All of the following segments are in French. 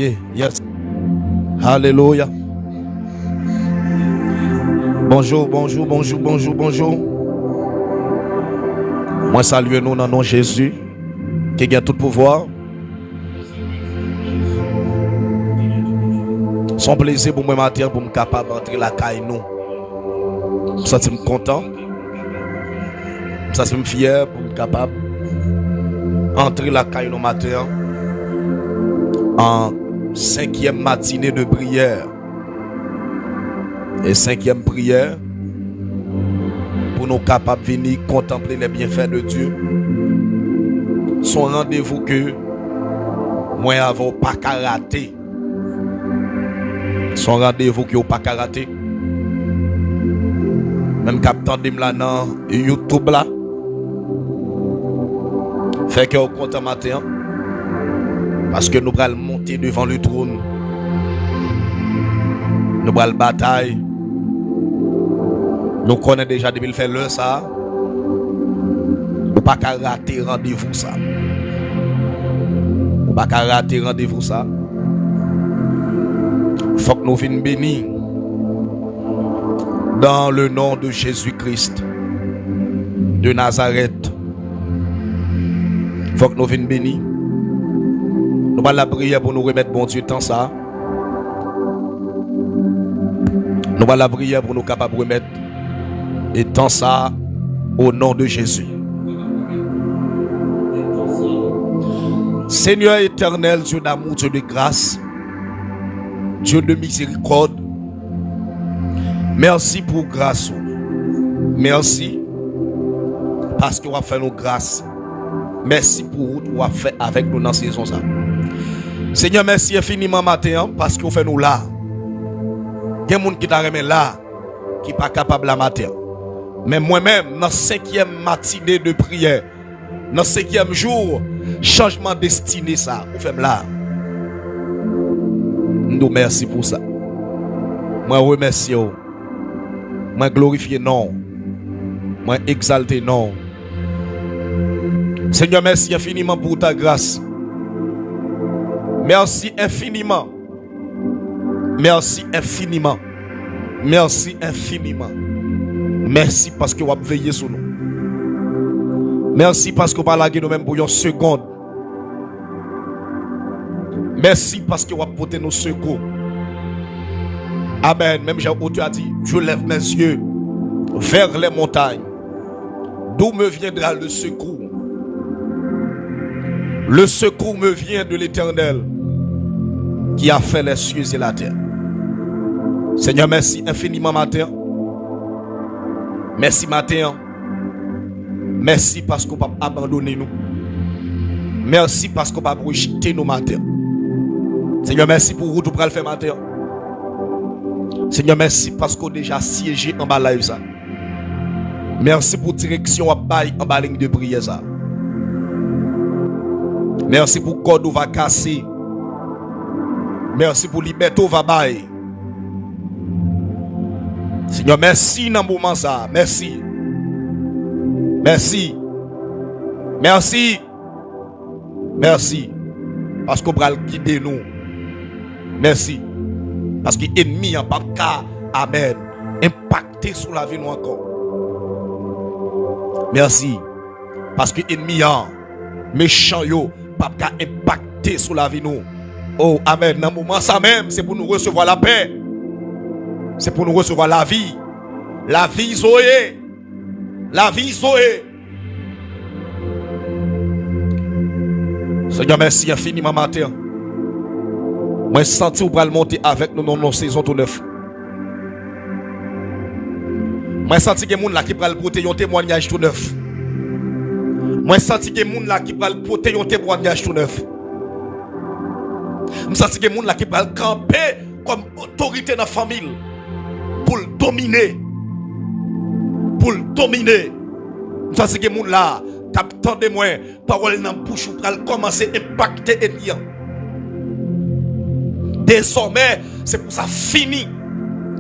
Yeah, yes. Alléluia. Bonjour, bonjour, bonjour, bonjour, bonjour. Moi salue nous dans le nom de Jésus, qui a tout pouvoir. Son plaisir pour moi matin pour me capable d'entrer la caille nous. Ça c'est content. Ça c'est fier pour me capable entrer la caille nous matin en 5e matinée de prière. Et 5e prière, pour nous capables de venir contempler les bienfaits de Dieu. Son rendez-vous que moi avons pas qu'à rater. Son rendez-vous que vous pas qu'à rater. Même captant de là dans YouTube là. Fait que vous content matin. Parce que nous allons monter devant le trône. Nous allons bataille. Nous connaissons déjà depuis le faire le ça. Ou pas qu'à rater rendez-vous ça. Ou pas qu'à rater rendez-vous ça. Faut que nous venions bénis. Dans le nom de Jésus-Christ de Nazareth. Faut que nous venions bénis. Nous allons la prière pour nous remettre bon Dieu dans ça. Nous allons la prière pour nous capables de remettre et tant ça au nom de Jésus. Seigneur éternel, Dieu d'amour, Dieu de grâce, Dieu de miséricorde, merci pour grâce. Merci parce que vous avez fait nos grâces. Merci pour ce que vous avez fait avec nous dans cette saison. Seigneur, merci infiniment matin parce que vous faites nous là. Il y a des gens qui t'a remis là, qui n'est pas capable la matin. Mais moi-même, dans 5e matinée de prière, dans 5e jour, changement destiné ça, vous faites là. Nous merci pour ça. Moi remercie, moi glorifie non, moi exalte non. Seigneur, merci infiniment pour ta grâce. Merci infiniment. Merci infiniment. Merci infiniment. Merci parce que vous avez veillé sur nous. Merci parce que vous avez lagué nous-mêmes pour une seconde. Merci parce que vous avez porté nos secours. Amen. Même tu as dit, je lève mes yeux vers les montagnes. D'où me viendra le secours? Le secours me vient de l'Éternel qui a fait les cieux et la terre. Seigneur, merci infiniment matin. Merci matin. Merci parce qu'on va abandonner nous. Merci parce qu'on va rejeter nos matins. Seigneur, merci pour vous tout pour le faire matin. Seigneur, merci parce qu'on a déjà siégé en bas live ça. Merci pour direction à bail en bas ligne de prière ça. Merci pour code va casser. Merci pour liberté va bail. Seigneur, merci dans le moment ça. Merci. Merci. Merci. Merci. Parce qu'on va guider nous. Merci. Parce que l'ennemi n'a pas qu'à, amen, impacter sur la vie nous encore. Merci. Parce que l'ennemi a méchant yo, pas qu'à impacter sur la vie nous. Oh, amen. Dans le moment ça même, c'est pour nous recevoir la paix. C'est pour nous recevoir la vie. La vie Zoé. La vie Zoé. Seigneur, merci infiniment matin. Moi, je sens que vous allez monter avec nous dans nos saisons tout neuf. Moi, je sens que les gens qui vont porter un témoignage tout neuf. Moi, je sens que les gens qui vont porter un témoignage tout neuf. Je sens que les gens qui vont camper comme autorité dans la famille pour le dominer. Pour le dominer. Je sens que les gens là, captant de moi, parole dans la bouche, pour commencer à impacter l'ennemi. Désormais, c'est pour ça fini.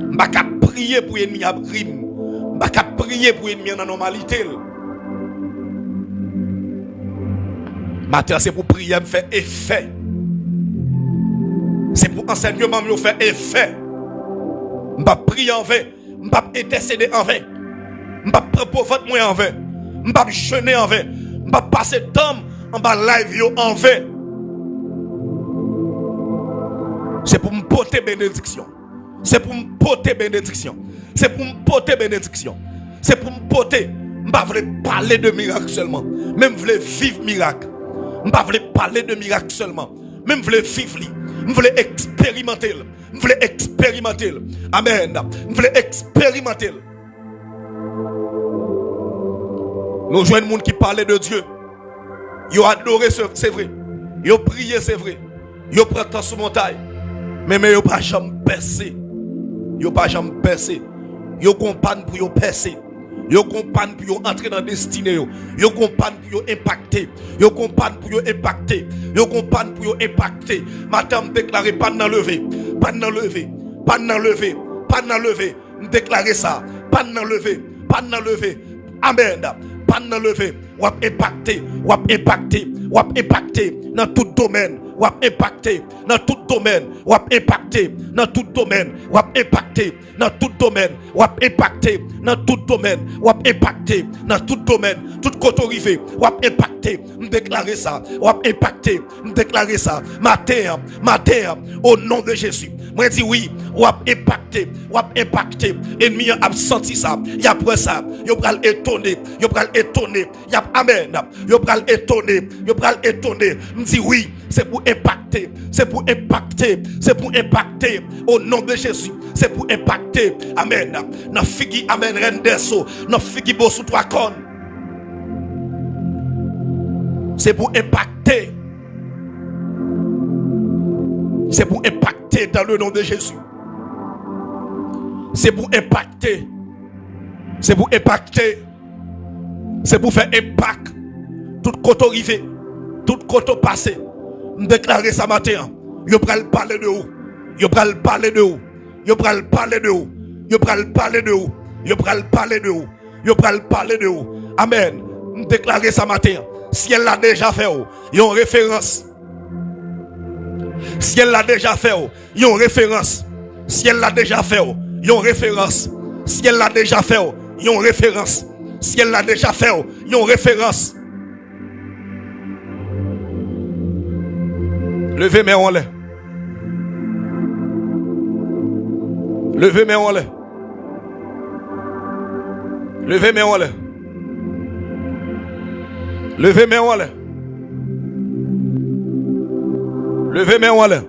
Je ne vais pas prier pour l'ennemi à crime. Je ne vais pas prier pour l'ennemi en normalité. Maintenant, c'est pour prier me faire effet. C'est pour enseignement me faire effet. Je ne vais pas prier en vain. Je ne vais pas intercéder en vain. Je ne vais pas proposer moi en vain. Je ne vais pas jeûner en vain. Je ne vais pas passer temps en bas live en vain. C'est pour me porter bénédiction. C'est pour me porter bénédiction. C'est pour me porter bénédiction. C'est pour me porter. Je ne veux pas parler de miracle seulement. Même je veux vivre miracle. Je ne veux pas parler de miracle seulement. Même je veux vivre. Je voulais expérimenter. Je voulais expérimenter. Amen. Je voulais expérimenter. Nous jouons un monde qui parlait de Dieu. Ils ont adoré, c'est vrai. Ils ont prié, c'est vrai. Ils ont pris temps sur montagne. Mais ils n'ont pas jamais percé. Ils n'ont pas jamais percé. Ils ont compagnie pour y percer. Ils ont compagnie pour y entrer dans la destinée. Ils ont compagnie pour y impacter. Ils ont compagnie pour y impacter. Ils ont compagnie pour y impacter. Matin, je déclare pas de lever. Pas de lever. Pas de lever. Pas de lever. Je déclare ça. Pas de lever. Pas de lever. Amen. Pas de lever. Ou impacter. Ou impacter. Ou impacter dans tout domaine. Ou impacter dans tout domaine. Ou impacter dans tout domaine. Ou impacter dans tout domaine. Ou impacter dans tout domaine. Ou impacter dans tout domaine. Tout côté arrivé. Ou impacter. Me déclarer ça. Ou impacter. Me déclarer ça. Matin, au nom de Jésus. Moi dis oui. Ou impacter. Ou impacter. Ennemi a senti ça. Y a après ça. Yo pral étonner. Yo pral étonner. Y a amen. Yo pral étonner. Yo pral étonner. Me dis oui. C'est pour impacter, c'est pour impacter, c'est pour impacter au nom de Jésus, c'est pour impacter, amen. N'a figi, amen, rendeso, n'a figi bo sous trois cornes. C'est pour impacter, c'est pour impacter dans le nom de Jésus. C'est pour impacter, c'est pour impacter, c'est pour faire impact. Tout côté arrivé, tout côté passé. Je déclare ça matin. Yo pral parler de où? Yo pral parler de où? Yo pral parler de où? Yo pral parler de où? Yo pral parler de où? Yo pral parler de où? Amen. Je déclare ça matin. Si elle l'a déjà fait, yo référence. Si elle l'a déjà fait, yo référence. Si elle l'a déjà fait, yo référence. Si elle l'a déjà fait, yo référence. Si elle l'a déjà fait, yo référence. Levez mes en l'air. Levez mes en l'air. Levez mes en l'air. Levez mes en l'air. Levez mes en l'air.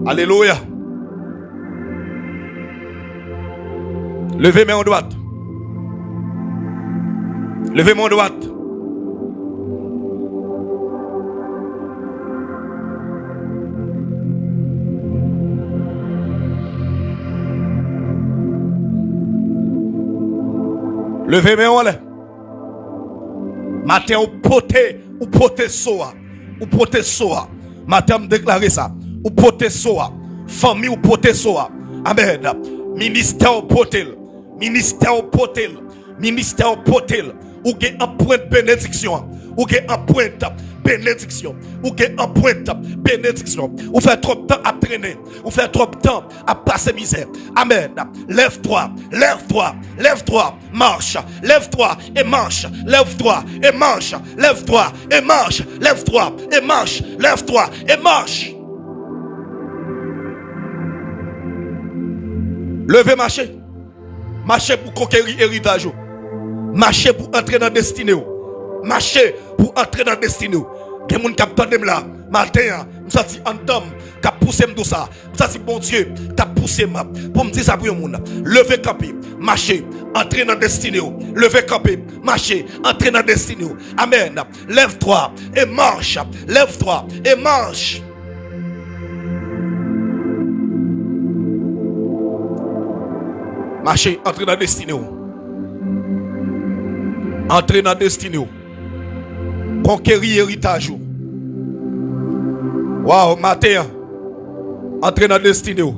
Alléluia. Levez mes en droite. Levez mon droite. Levez mes mains. Matin ou poté soa. Ou poté soa. Matin me déclarer ça. Ou poté soa. Famille ou poté soa. Amen. Ministère ou potel. Ministère ou potel. Ministère ou potel. Ou gen un point de bénédiction. Ou gen un point de bénédiction. Ou gen un point de bénédiction. Ou fait trop de temps à traîner. Ou fait trop de temps à passer misère. Amen. Lève-toi. Lève-toi. Lève-toi. Marche. Lève-toi et marche. Lève-toi et marche. Lève-toi et marche. Lève-toi et marche. Lève-toi et marche. Levez, marchez. Marchez pour conquérir héritage. Marchez pour entrer dans la destinée. Marchez pour entrer dans la destinée. Des gens qui attendent là, matin, je suis en homme qui a poussé tout ça. Je suis bon Dieu qui a poussé pour me dire ça pour le monde. Levez camper, marchez, entrez dans la destinée. Levez camper, marchez, entrez dans la destinée. Amen. Lève-toi et marche. Lève-toi et marche. Marchez, entrez dans la destinée. Entrez dans la destinée. Conquérir héritage. Waouh, matin. Entrez dans la destinée.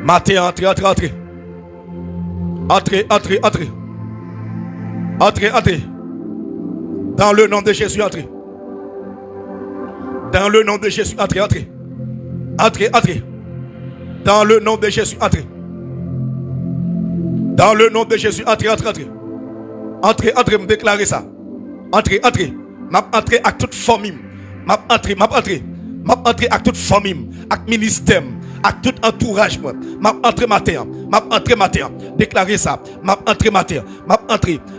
Matin, entrez. Entrez. Dans le nom de Jésus, entrez. Dans le nom de Jésus, entrez. Entrez. Dans le nom de Jésus, entrez. Dans le nom de Jésus, entrez. Entrez, me déclarer ça. Entrez. M'a entré avec toute famille. M'a entré avec toute famille, avec ministère, avec tout entourage. M'a entré matin. Déclarer ça. M'a entré matin.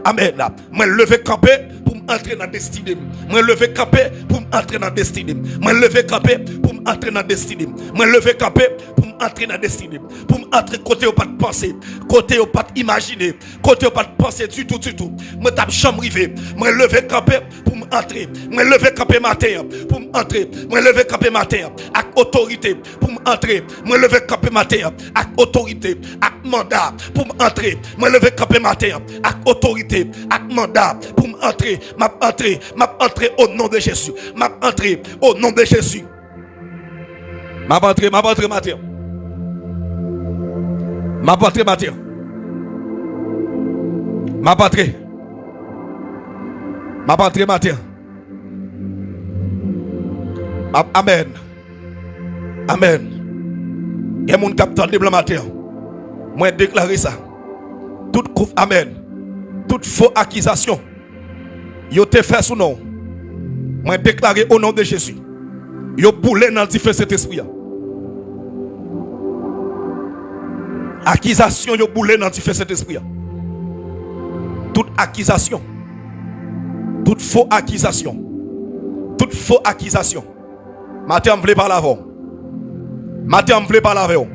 Amen. Moi lever camper pour entrer dans la destinée. Moi lever camper pour entrer dans la destinée. Moi lever camper pour entrer dans la destinée. Moi lever camper pour entrer dans la destinée. Pour entrer côté où pas de penser, côté où pas d'imaginer, côté où pas de penser du tout. Moi tape chambre rivé. Moi lever camper pour entrer. Moi lever camper matin pour entrer. Moi lever camper matin avec autorité pour entrer. Moi lever camper matin avec autorité, avec mandat pour entrer. Moi lever camper matin avec autorité, avec mandat pour entrer. M'a entrer au nom de Jésus. M'a entrer au nom de Jésus. M'a entrer matin. M'a entrer matin. M'a entrer. M'a entrer matin. Amen. Amen. Il y a mon capteur de matin. Moi déclarer ça. Amen. Toute fausse accusation. Yo te fait sous nom. Moi déclarer au nom de Jésus. Yo boulé dans le feu cet esprit. Accusation yo boulé dans le feu cet esprit. Toute accusation. Toute fausse accusation. Toute fausse accusation. Matin on voulait parler avant. Matin on voulait parler avant.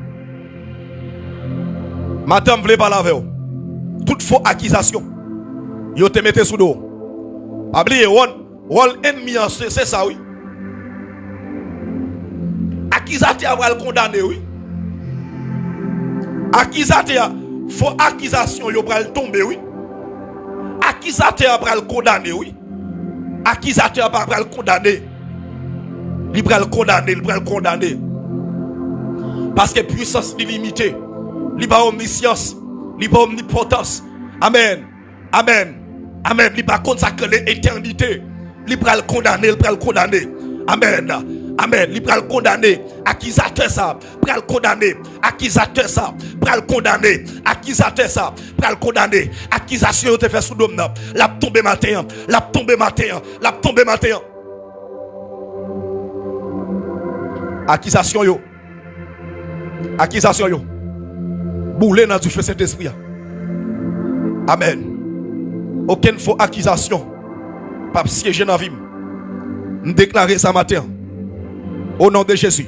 Matin on voulait parler avant. Toute fausse accusation. Yo te mette sous dos. Oubliez, one ennemi, c'est ça, oui. Accusateur va le condamner, oui. Accusateur, faut accusation, il va le tomber, oui. Accusateur va le condamner, oui. Accusateur va le condamner. Il va le condamner. Parce que puissance illimitée, il va omniscience, il va omnipotence. Amen. Amen. Il va consacrer l'éternité. Il va le condamner. Amen. Il va le condamner. Accusateur ça. Il va le condamner. Accusateur ça. Il va le condamner. Accusateur ça. Il va le condamner. Accusation te fait sous dôme. La tombe matin. Accusation yo. Boulé dans du feu cet esprit. Amen. Aucune fausse accusation. Pas siéger dans la vie. Nous déclarer ça matin. Au nom de Jésus.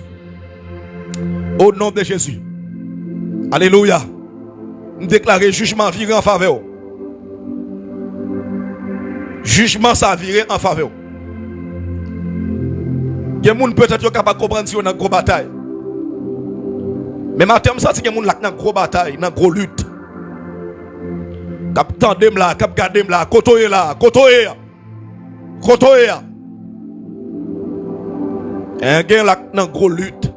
Au nom de Jésus. Alléluia. Nous déclarer jugement viré en faveur. Jugement ça viré en faveur. Il y a des gens peut-être capable de comprendre si on a une grosse bataille. Mais matin, ça c'est qu'il y a des gens qui ont une grosse bataille, une grosse lutte. Cap tandem là, cap gardem là, kotoye là, kotoye. Un gars là dans gros lutte.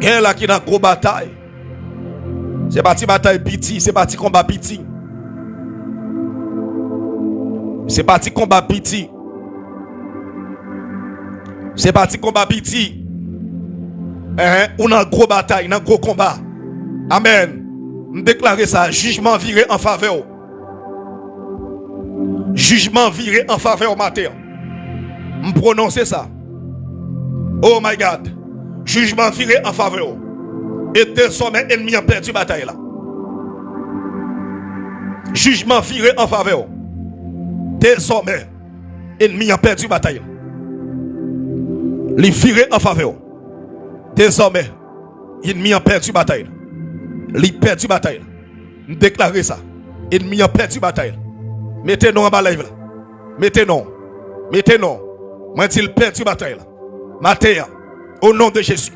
Gars là qui dans gros bataille. C'est parti bataille petit, c'est parti combat petit. C'est parti combat petit. On a gros bataille, on a gros combat. Amen. Déclarer ça, jugement viré en faveur. Jugement viré en faveur matin. Me prononcer ça. Oh my God. Jugement viré en faveur. Et désormais ennemi a perdu bataille là. Jugement viré en faveur. Désormais ennemi a perdu bataille. Les viré en faveur. Désormais ennemi a perdu bataille. Li perdu bataille. Déclarez ça. Ennemi a perdu bataille. Mettez non en bas live là. Mettez non. Moi dis perdu bataille là. Matin au nom de Jésus.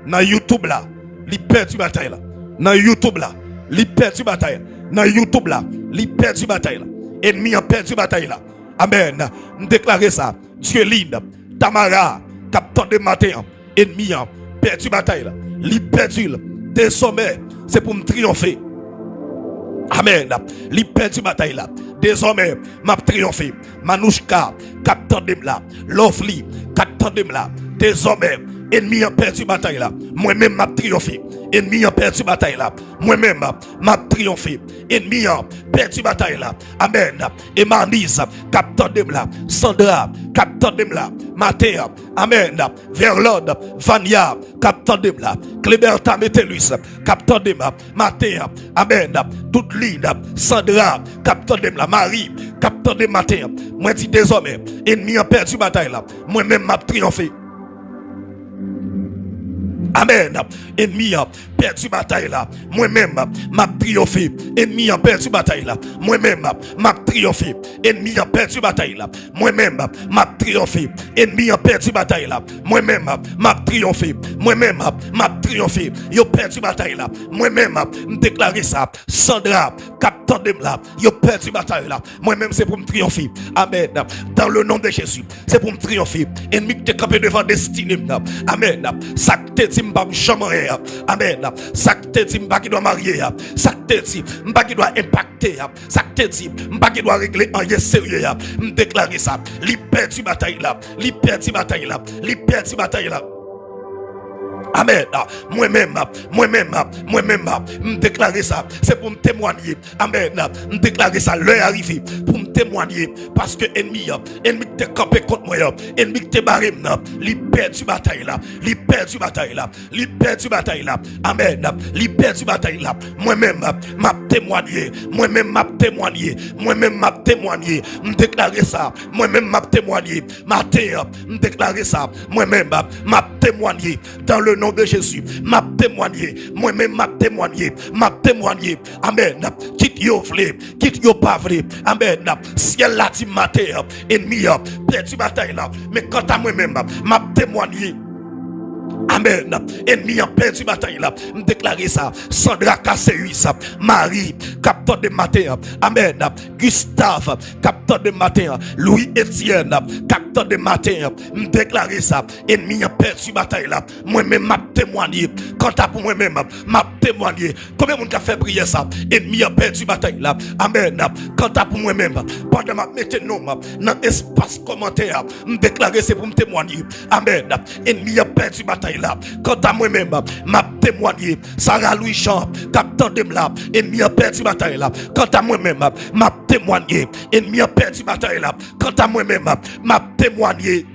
Dans YouTube là, li perdu bataille là. Dans YouTube là, li perdu bataille. Dans YouTube là, li perdu bataille là. Ennemi a perdu bataille là. Amen. Déclarez ça. Dieu ligne. Tamara, captain de matin. Ennemi a perdu bataille là. Li perdu là. Désormais, c'est pour me triompher. Amen. Li perdu bataille là. Désormais, m'a triomphé. Manouchka, captain de là. Lovely, captain de là. Désormais, ennemi a perdu bataille là. Moi-même m'a triomphé. Ennemi a perdu bataille là. Moi-même m'a triomphé. Ennemi a perdu bataille là. Amen. Et Manise, captain de là. Sandra, captain de là. matin, amen, vers l'ordre, Vania, capteur de là, Cléberta Métellus, capteur de matin, amen, toute ligne, Sandra, capteur de la Marie, capteur de matin, moi dis désormais, ennemi a perdu bataille là, moi-même m'a triomphé. Amen. Ennemi a perdu bataille là. Moi-même, m'a triomphé. Ennemi a perdu bataille là. Moi-même, m'a triomphé. Ennemi a perdu bataille là. Moi-même, m'a triomphé. Ennemi a perdu bataille là. Moi-même, m'a triomphé. Moi-même, m'a triomphé. Yo perdu bataille là. Moi-même, me déclarer ça. Sandra, capteur de là. Yo perdu bataille là. Moi-même, c'est pour me triompher. Amen. Dans le nom de Jésus, c'est pour me triompher. Ennemi qui te campé devant destinée. Amen. Ça te dit m'pa jamais. Amen. Ça te dit m'pa qui doit marier. Ça te dit m'pa qui doit impacter. Ça te dit m'pa qui doit régler en sérieux. Me déclarer ça. Li perdu bataille là. Li perdu bataille là. Li perdu bataille là. Amen. Moi-même, me déclarer ça. C'est pour me témoigner. Amen. Me déclarer ça. L'heure arrivé pour me témoigner. Parce que ennemi te campé contre moi. Ennemi te barré. Li perdu bataille là. Li perdu bataille là. Li perdu bataille là. Amen. Li perdu bataille là. Moi-même, m'a témoigné. Moi-même, m'a témoigné. Moi-même, m'a témoigné. Me déclarer ça. Moi-même, m'a témoigné. Matin, me déclarer ça. Moi-même, m'a témoigné. Dans le nom de Jésus, m'a témoigné, moi-même m'a témoigné, amen, quitte yo vle, quitte yo pas vle, amen, ciel la dit matin, ennemi, perdu bataille là, mais quant à moi-même, m'a témoigné. Amen. Ennemi a perdu bataille là. Me déclarer ça. Sandra Kasséus, Marie, capteur de matin. Amen. Gustave, capteur de matin. Louis Etienne, capteur de matin. Me déclarer ça. Ennemi a perdu bataille là. Moi-même m'a témoigné. Quant à pour moi-même, m'a témoigné. Combien de monde a fait prier ça? Ennemi a perdu bataille là. Amen. Quant à pour moi-même, pendant ma mettez nom dans espace commentaire, me déclarer c'est pour me témoigner. Amen. Ennemi a perdu bataille là. Quant à moi-même, m'a témoigné. Sarah Louis Jean, capteur de là, ennemi a perdu bataille là. Quant à moi-même, m'a témoigné. Ennemi a perdu bataille là. Quant à moi-même, m'a témoigné.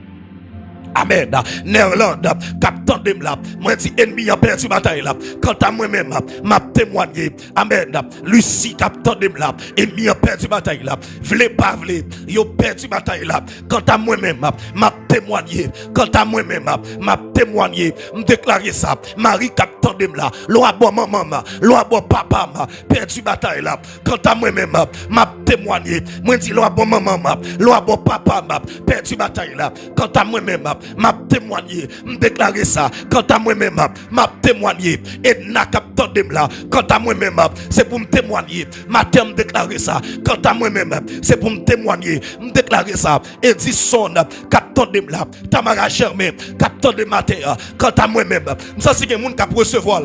Amen. Néerlande, capteur de là. Moi dit ennemi a perdu bataille là. Quant à moi-même, m'a témoigné. Amen. Lucie, capteur de là. Ennemi a perdu bataille là. Vle pas vle, yo perdu bataille là. Quant à moi-même, m'a témoigné. Quant à moi-même, m'a témoigné. Me déclarer ça. Marie, capteur de là. Loi bon maman, loi bon papa, perdu bataille là. Quant à moi-même, m'a témoigné. Moi dit loi bon maman, loi bon papa, perdu bataille là. Quant à moi-même, m'a témoigné, me déclarer ça. Quant à moi-même, m'a témoigné. Et n'a capteur de là. Quant à moi-même, c'est pour me témoigner. Ma terre me déclarer ça. Quant à moi-même, c'est pour me témoigner. Me déclarer ça. Edison, capteur de là. Tamara Germain, capteur de matin. Quant à moi-même, ça c'est que monde qui recevoir.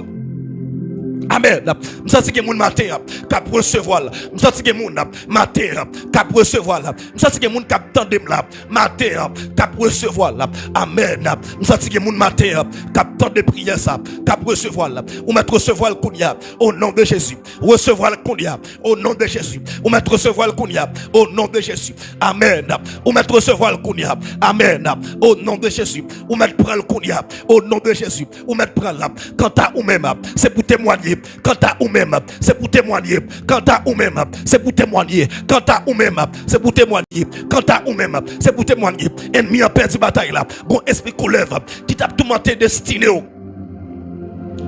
Amen. Ça c'est que mon matin cap recevoir. Ça c'est que mon matin cap recevoir. Ça c'est que mon cap tendem là. Matin cap recevoir. Amen. Ça c'est que mon matin cap tendem prière ça. Cap recevoir. Ou mettre recevoir le kounia au nom de Jésus. Recevoir le kounia au nom de Jésus. Ou mettre recevoir le kounia au nom de Jésus. Amen. Ou mettre recevoir le kounia. Amen. Au nom de Jésus. Ou mettre prendre le kounia au nom de Jésus. Ou mettre prendre là. Quant à ou même c'est pour témoigner. Quant à ou même, c'est pour témoigner. Quant à ou même, c'est pour témoigner. Quant à ou même, c'est pour témoigner. Quant à ou même, c'est pour témoigner. Ennemi a perdu bataille là. Bon esprit qu'on lève, qui t'a tout monté destiné.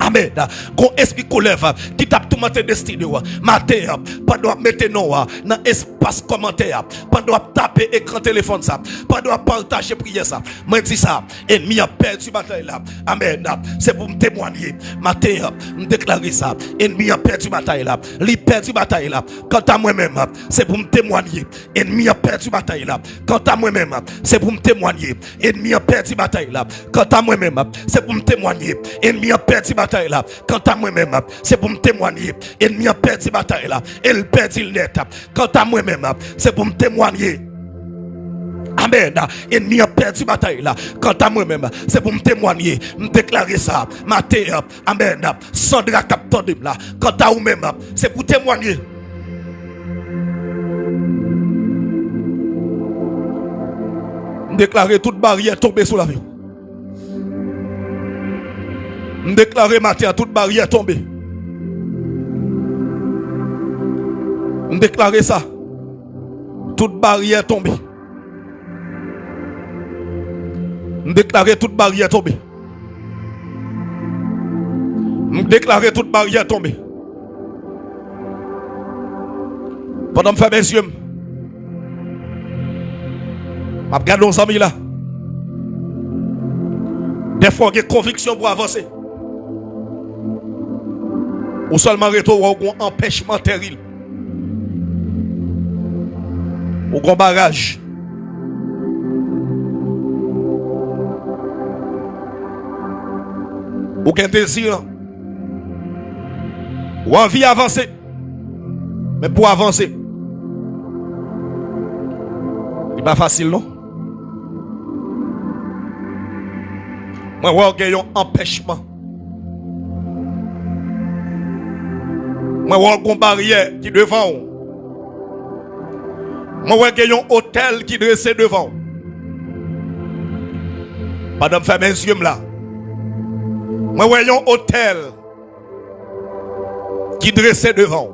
Amen. Gon esprit qu'on lève, qui t'a tout monté destiné. Matin, pendant mettre non dans espace commentaire, pendant taper écran téléphone ça, pendant partager prière ça. Moi dis ça, ennemi a perdu bataille là. Amen. C'est pour me témoigner. Matin, me déclarer ça. Ennemi a perdu bataille là. Li perdu bataille là. Quant à moi-même, c'est pour me témoigner. Ennemi a perdu bataille là. Quant à moi-même, c'est pour me témoigner. Ennemi a perdu bataille là. Quant à moi-même, c'est pour me témoigner. Ennemi a perdu bataille là. Quant à moi-même, c'est pour me témoigner. Ennemi a perdu bataille là. Elle perdit le net. Quant à moi-même, c'est pour me témoigner. Amen. Ennemi a perdu bataille là. Quant à moi-même, c'est pour me témoigner, me déclarer ça. Matin, amen. Sandra capteur de là. Quant à vous-même, c'est pour témoigner. Déclarer toute barrière tomber sous la vie. Déclarer matin toute barrière tomber. Déclarer ça. Toute barrière tomber. Déclarer toute barrière tomber. Déclarer toute barrière tomber. Pendant que je fais mes yeux, je regarde nos amis là. Des fois, il y a conviction pour avancer. Ou seulement retour ou un empêchement terrible. Ou un barrage. Aucun désir. Ou envie d'avancer. Mais pour avancer, il n'est pas facile, non? Moi, j'ai un empêchement. Moi, j'ai une barrière qui est devant. Moi, j'ai un hôtel qui est dressé devant. Madame, fait mes yeux là. Moi, j'ai un hôtel qui est dressé devant.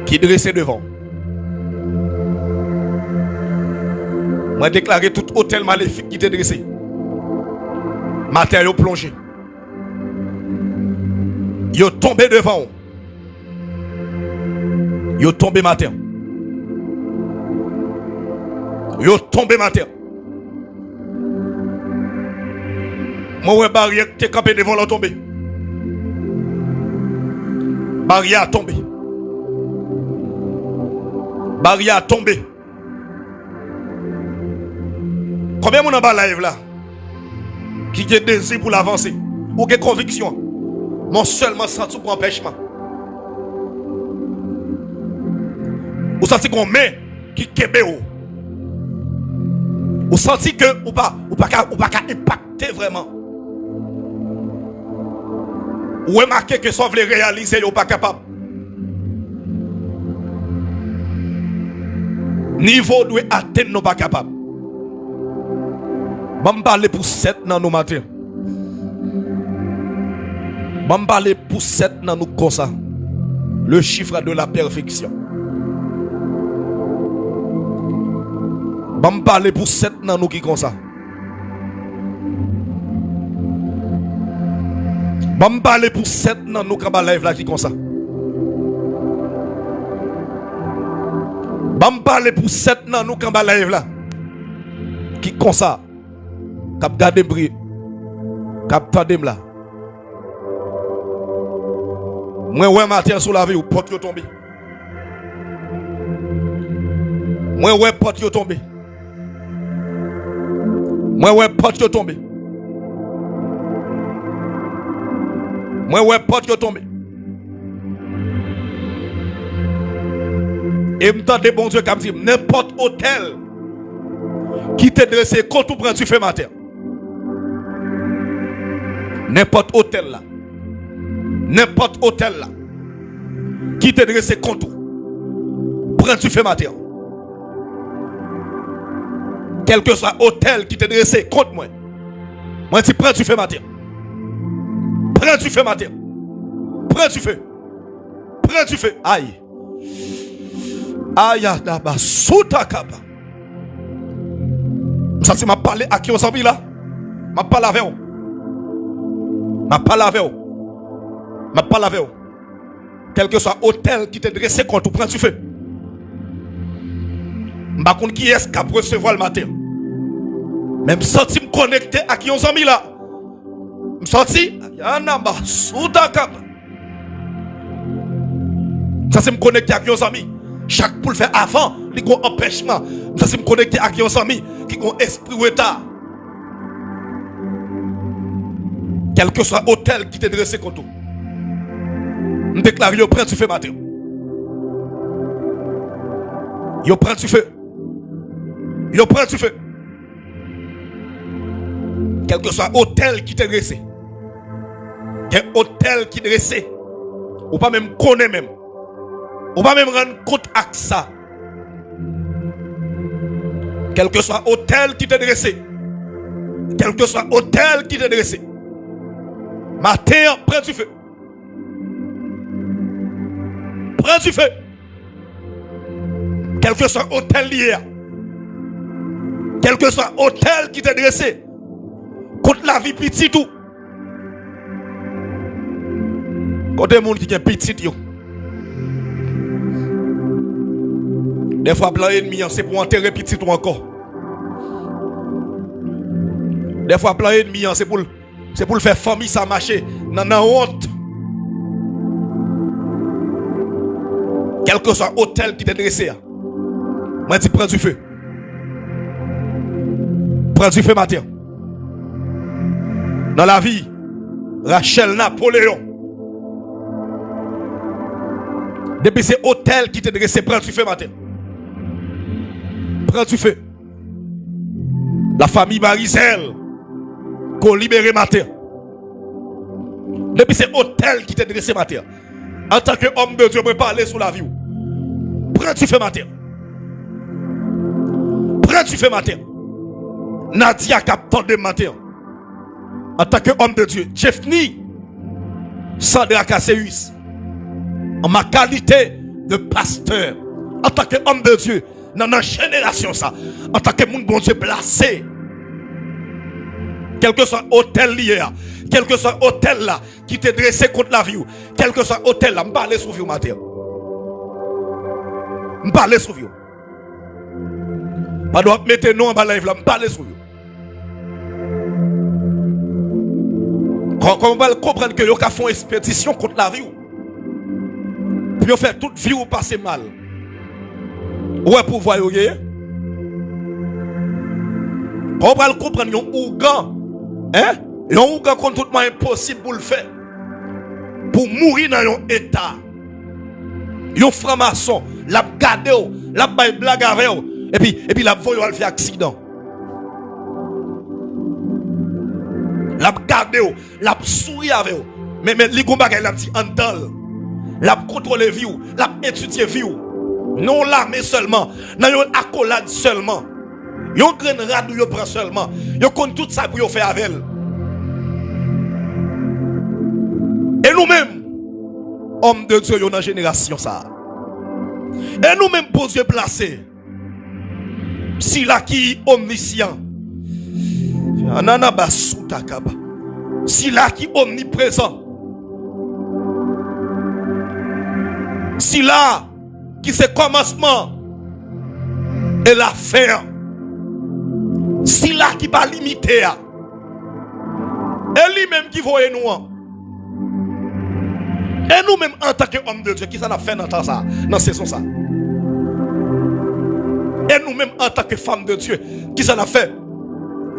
Qui est dressé devant. Moi, déclaré tout hôtel maléfique qui était dressé. Matériaux plongés. Yo tombé devant. Yo tombé matin. Yo tombé matin. Moi, ouais, barrière qui est campé devant la tombé. Barrière a tombé. Barrière a tombé. Combien de monde en bas live là qui a désir pour l'avancer ou qui a conviction? Mon seulement senti pour empêchement. Ou senti qu'on met qui kebe ou senti que ou pas impacter vraiment. Ou remarquer que sauf les réaliser ou pas capable. Niveau doit atteindre nous pas capable. Je parler pour 7 dans nos matins. Je parler pour 7 dans nous comme ça. Le chiffre de la perfection. Je parler pour 7 dans nous qui comme ça. Je parler pour 7 dans nous quand live là qui comme ça. Je parler pour 7 dans nous quand live là qui comme ça. Cap garder briller. Cap tandem là. Moi ouais matin sous la vie ou porte yo tomber. Moi ouais porte yo tomber. Moi ouais porte yo tomber. Moi ouais porte yo tomber. Et m'tend de bon Dieu comme dit n'importe hôtel qui te dressé quand tu prends tu fais matin. N'importe hôtel là. N'importe hôtel là. Qui te dressé contre tout. Prends tu fais matin. Quel que soit hôtel qui te dressé contre moi. Moi tu prends tu fais matin. Prends tu fais matin. Prends tu fais. Prends tu fais. Aïe. Aïe d'aba sous ta capa. Ça c'est m'a parlé à qui on s'en là. M'a parlé avec vous. Ma pas lavé. Ma pas lavé. Quel que soit hôtel qui te dressé quand tu prends tu fais. M'a kon qui est-ce qu'a recevoir le matin. Même senti me connecter à qui on s'en là. Me senti yanamba sous ta cap. Ça c'est me connecter à qui on s'en chaque pour le faire avant, il y a un empêchement. Ça c'est me connecter à qui on s'en qui ont esprit retard. Quel que soit hôtel qui t'est dressé contre toi. Je déclare, yo prends tu fais matin. Yo prends tu fais. Yo prends tu fais. Quel que soit hôtel qui t'est dressé. Quel hôtel qui t'est dressé. Ou pas même connaître même. Ou pas même rendre compte avec ça. Quel que soit hôtel qui t'est dressé. Quel que soit hôtel qui t'est dressé. Matin, prends du feu. Prends du feu. Quel que soit hôtel hier. Quel que soit hôtel qui t'est dressé. Contre la vie petite tout. Contre les gens qui sont petits. Des fois, plan ennemi, c'est pour enterrer petit ou encore. Des fois, plan ennemi, c'est pour le faire famille, ça marcher. Dans la honte. Quel que soit hôtel qui t'est dressé. Moi, dis, prends du feu. Prends du feu, matin. Dans la vie, Rachel Napoléon. Depuis ces hôtels qui t'est dressé, prends du feu, matin. Prends du feu. La famille Marisel, qu'on libère matin. Depuis ces hôtels qui t'est dressé, matin. En tant qu'homme de Dieu, on peut parler sur la vie. Prends du feu, matin. Prends du feu, matin. Nadia Captain de matin. En tant qu'homme de Dieu, Jeffney Sandra Kasseus, en ma qualité de pasteur, en tant qu'homme de Dieu, dans notre génération, ça, en tant que monde bon Dieu placé, quel que soit hôtel lié, quel que soit hôtel là, qui t'est dressé contre la vie, quel que soit hôtel là, m'parler sur vous matin. M'parler sur vous. Pas doit mettre non en bas live là, m'parler sur vous. Quand on va comprendre que vous avez une expédition contre la vie, puis vous faites toute vie ou passer mal. Ouais, pour voir, vous voyez? Quand on va comprendre, vous avez un ougan, hein? Un ougan contre tout le monde impossible pour le faire. Pour mourir dans un état. Un franc-maçon, la gade, la blague avec vous, et puis la voie, elle fait accident. La garder, la sourire avec vous. Mais les combats la dit entend. La contrôler vie, la étudier vie. Non l'armée seulement, non yon accolade seulement. Yon grain radou yon prend seulement. Yon compte tout ça pour yon faire avec elle. Et nous-mêmes, hommes de Dieu, yon dans génération ça. Et nous-mêmes, pour Dieu placé, si la qui omniscient. Si là qui est omniprésent, si là qui c'est commencement et la fin, si là qui pas limité, et lui-même qui voit nous, et nous-mêmes en tant qu'homme de Dieu, qui ça a fait dans ça, dans saison ça, et nous-mêmes en tant que femme de Dieu, qui ça a fait.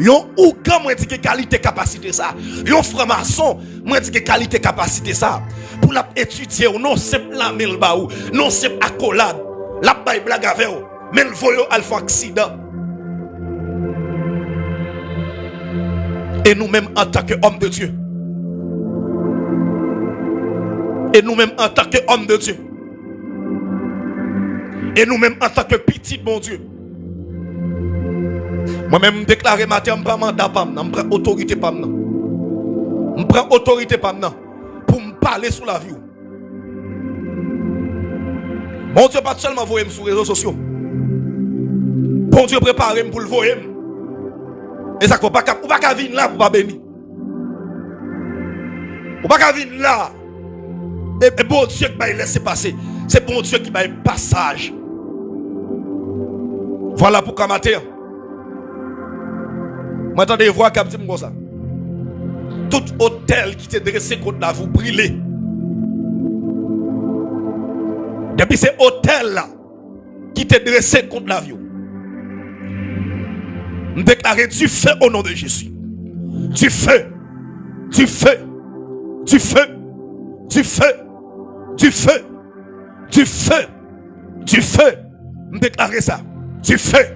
Yon ou quand moi dit que qualité capacité ça. Yon franc-maçon moi dit que qualité capacité ça. Pour la étudier non c'est la mille baou, non c'est accolade. La baille blague avec vous. Mais le voyo alpha accident. Et nous-mêmes en tant qu'hommes de Dieu. Et nous-mêmes en tant qu'hommes de Dieu. Et nous-mêmes en tant que petit bon Dieu. Moi-même, déclarer matin, je prends mandat, je prends autorité, je prends autorité pour me parler sur la vie. Bon Dieu, pas seulement voir sur les réseaux sociaux. Bon Dieu, prépare pour le voir. Et ça, vous ne pouvez pas venir là pour pas bénir. Vous ne pouvez pas venir là. Et bon Dieu qui va laisser passer. C'est bon Dieu qui va un passage. Voilà pourquoi matin. Maintenant, vous voyez comme ça. Tout hôtel qui t'est dressé contre la vous brûlez. Depuis ces hôtels-là qui t'est dressé contre la vie. Nous déclarons du feu au nom de Jésus. Du feu. Du feu. Du feu. Du feu. Du feu. Du feu. Du feu. Nous déclarons ça. Du feu.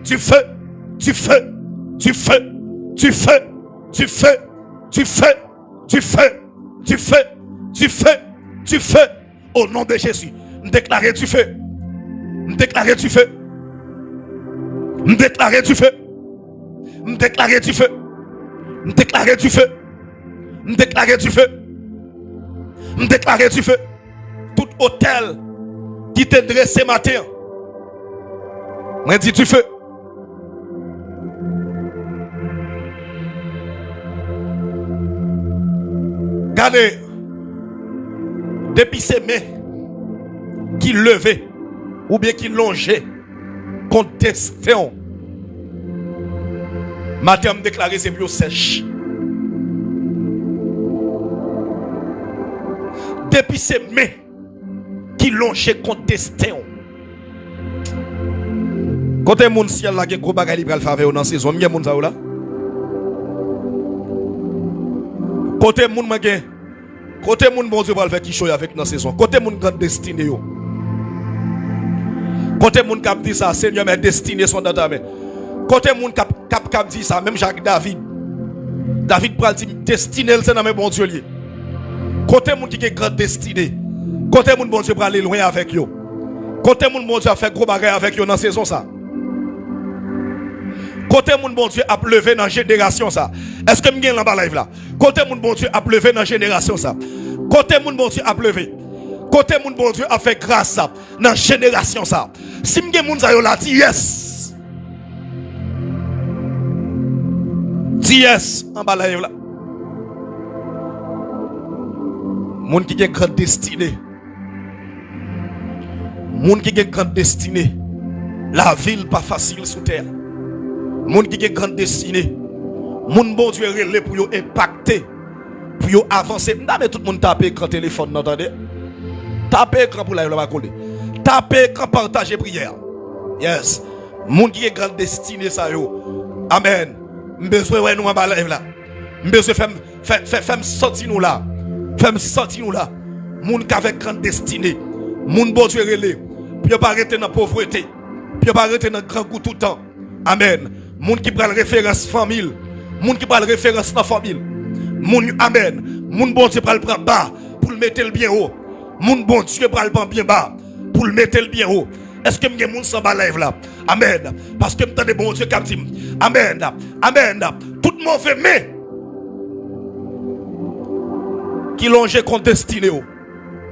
Du feu. Du feu. Du feu, du feu, du feu, du feu, du feu, du feu, du feu, du feu, au nom de Jésus. Nous déclarons du feu. Nous déclarons du feu. Me déclarer du feu. Me déclarer du feu. Me déclarer du feu. Me déclarer du feu. Me déclarer du feu. Tout hôtel qui t'est dressé matin. Me dit du feu. Regardez. Depuis ces mains qui levaient ou bien qui longeaient contre destin. Matin me déclarer c'est bio sèche. Depuis ces mains qui longeaient contre destin. Côté moun ciel là qui gros bagay li pral faire dans saison, m'gen moun ça ou là. Côté moun m'gen côté moun bon Dieu pral faire qui choy avec dans saison. Côté moun grande destinée yo. Côté moun k'ap dit ça, Seigneur mes destinées sont dans ta main. Côté moun k'ap dit ça, même Jacques David pral dit destiné c'est dans mes bon Dieu lié. Côté moun qui est grande destinée. Côté moun bon Dieu pral aller loin avec yo. Côté moun bon Dieu a fait gros bagay avec yo dans saison ça. Côté moun bon Dieu a levé dans génération ça. Est-ce que m'gen là-bas live là? Côté moun bon Dieu a levé dans génération ça. Côté moun bon Dieu a levé. Côté moun bon Dieu a fait grâce ça dans génération ça. Si m'gen moun ça yo là dit yes. Dit yes en bas live là. Moun qui a grande destinée. Moun qui a grande destinée. La ville pas facile sous terre. Moun qui a grande destinée. Moun bon Dieu relé pour yo impacter, pour yo avancer. M'dame tout le monde taper écran téléphone, n'entendez? Taper écran pour la va coller. Taper écran partager prière. Yes. Moun qui a grande destinée ça yo. Amen. M'besoin ouais nous en bas live là. M'besoin faire sortir nous là. Faire sortir nous là. Moun qui avec grande destinée. Moun bon Dieu relé. Puis pas arrêter dans pauvreté. Puis pas arrêter dans grand goût tout le temps. Amen. Moun qui prend référence famille. Moun qui prend référence dans famille. Moun amen. Moun bon Dieu prend le bas pour le mettre le bien haut. Moun bon Dieu prend le bien bas pour le mettre le bien haut. Est-ce que m'gen moun s'en bas live là? Amen. Parce que m'tende bon Dieu qui dit amen. Amen. Tout mauvais mais qui longe contre destiné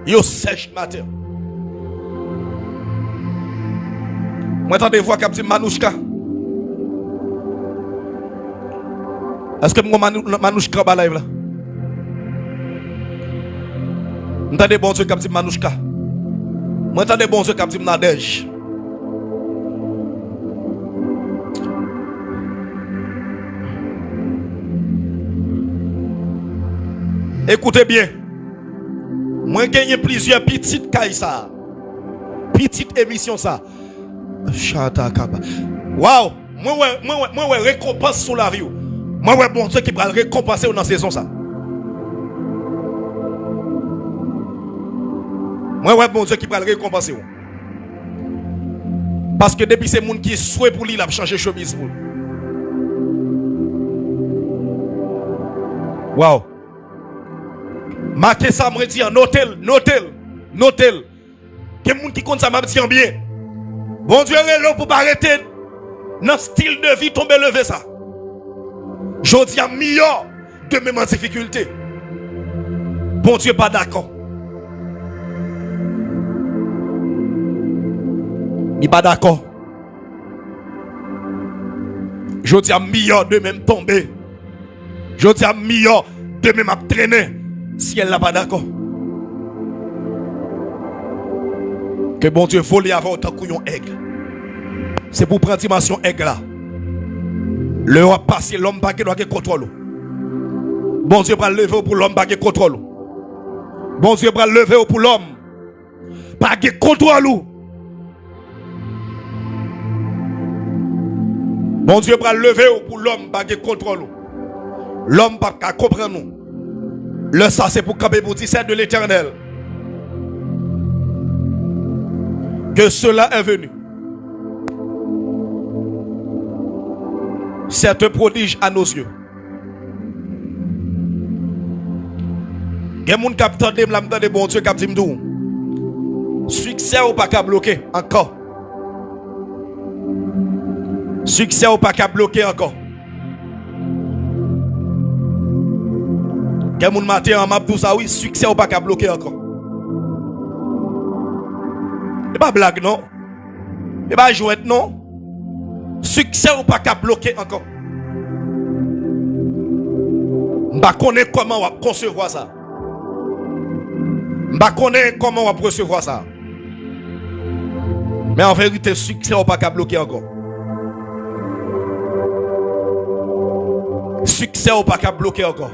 yo sèche matin. Moi entendez voix qui dit Manouchka. Est-ce que mon Manouchka va live là? M'entendez bon Dieu qui dit Manouchka. Moi entendez bon Dieu qui dit Nadège. Écoutez bien. Moi gagné plusieurs petites cailles ça. Petite émission ça. Chata kaba. Wow, moi récompense sur la vie. Moi ouais bon Dieu qui va récompenser dans la saison ça. Moi ouais bon Dieu qui va récompenser. Parce que depuis c'est monde qui souhait pour lui il a changé chemise pour. Wow. Marquez ça me dit notel. Que monde qui compte ça m'a dit en bien. Bon Dieu est là pour pas arrêter dans style de vie tomber lever ça. Je dis à meilleur de même en difficulté. Bon Dieu pas d'accord. Il pas d'accord. Je dis à meilleur de même tomber. Je dis à meilleur de même traîner. Si elle n'est pas d'accord. Que bon Dieu vole avant autant couillon aigle. C'est pour prendre dimension aigle là. Le roi passé l'homme pas qui doit contrôle. Bon Dieu va lever pour l'homme pas qui contrôle. Bon Dieu va lever pour l'homme pas qui contrôle. Bon Dieu va lever pour l'homme pas qui contrôle. L'homme pas qu'à comprendre nous. Le ça c'est pour camper pour dire c'est de l'Éternel que cela est venu. C'est un prodige à nos yeux. Il y a des gens qui attendent de bon Dieu qui dit succès ou pas qu'à bloquer encore. Succès ou pas qu'à bloquer encore. Quel monde matin en map tout ça oui, succès ou pas qu'à bloquer encore. C'est pas blague non. C'est pas jouette non. Succès ou pas qu'à bloquer encore. M'pa connaît comment on va concevoir ça. M'pa connaît comment on va recevoir ça. Mais en vérité, succès ou pas qu'à bloquer encore. Succès ou pas qu'à bloquer encore.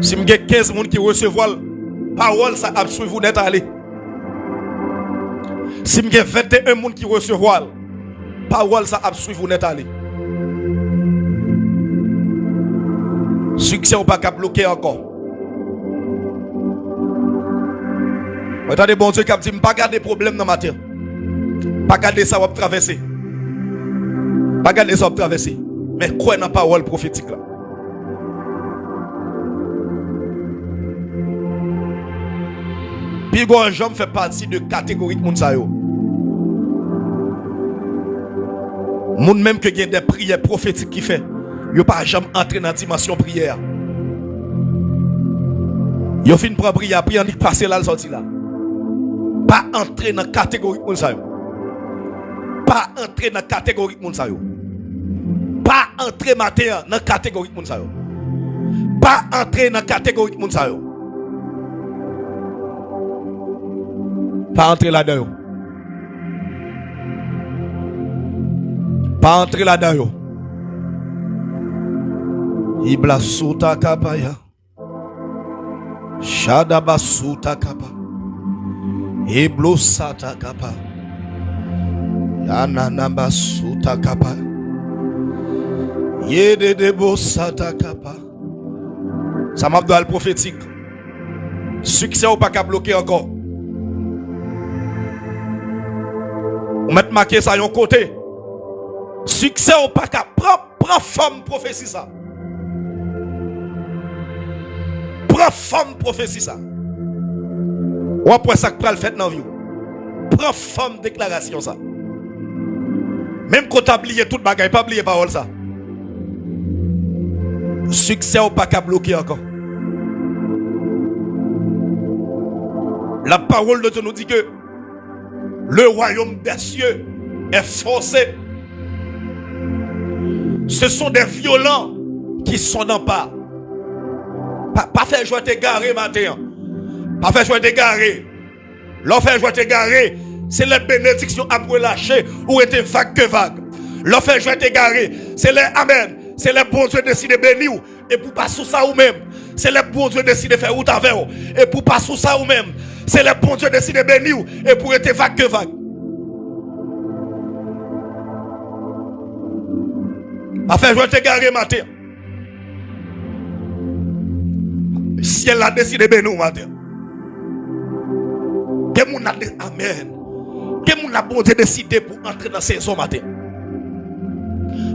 Si je 15 personnes qui recevoir parole, ça a suivi vous d'être allé. Si je 21 personnes qui recevoir parole, ça a suivi vous d'être allé. Succès ou pas qu'à bloquer encore. Attendez, bon Dieu, qui a dit, pas garder problème dans ma terre. Pas garder ça, on va traverser. Pas garder ça, on va traverser. Mais quoi dans la parole prophétique là? Puis, un homme fait partie de catégorie de monde ça yo. Monde même que y a des prières prophétiques qui fait, yo pas jamais entrer dans la dimension prière. Yo fin prendre prière, prière ni passer là le sorti là. Pas entrer dans la catégorie de monde ça yo. Pas entrer dans la catégorie de monde ça yo. Pas entrer matin dans la catégorie de monde ça yo. Pas entrer dans la catégorie de monde ça yo. Pas entrer là-dedans. Pas entrer là-dedans. Ibla suta kapaya. Shadaba suta kapa. Iblo sata kapa. Yananamba suta kapa. Yede debo sata kapa. Ça m'a donné le prophétique. Succès ou pas qu'à bloquer encore. On met marqué ça à un côté. Succès ou pas qu'à prendre femme prophétie ça. Prends femme prophétie ça. Ou après ça que le fait dans la vie. Prends femme déclaration ça. Même quand tu as oublié toute bagaille, pas oublier parole ça. Succès ou pas qu'à bloquer encore. La parole de Dieu nous dit que le royaume des cieux est forcé. Ce sont des violents qui sont dans pas. Pas faire jouer te garer matin. Pas faire jouer te garer. L'on fait jouer te garer. C'est les bénédictions après lâcher ou était vague que vague. L'on fait jouer te garer. C'est les amen. C'est les bons Dieu décider de bénir. Et pour pas sous ça ou même. C'est les bons Dieu décider de faire ou avec. Et pour pas sous ça ou même. C'est les bons Dieu décider de bénir. Et pour être vague que vague. Pas faire jouer te garer matin. Si elle a décidé de bénir matin. Que mon a amen. Que mon a bon Dieu décidé pour entrer dans la saison matin.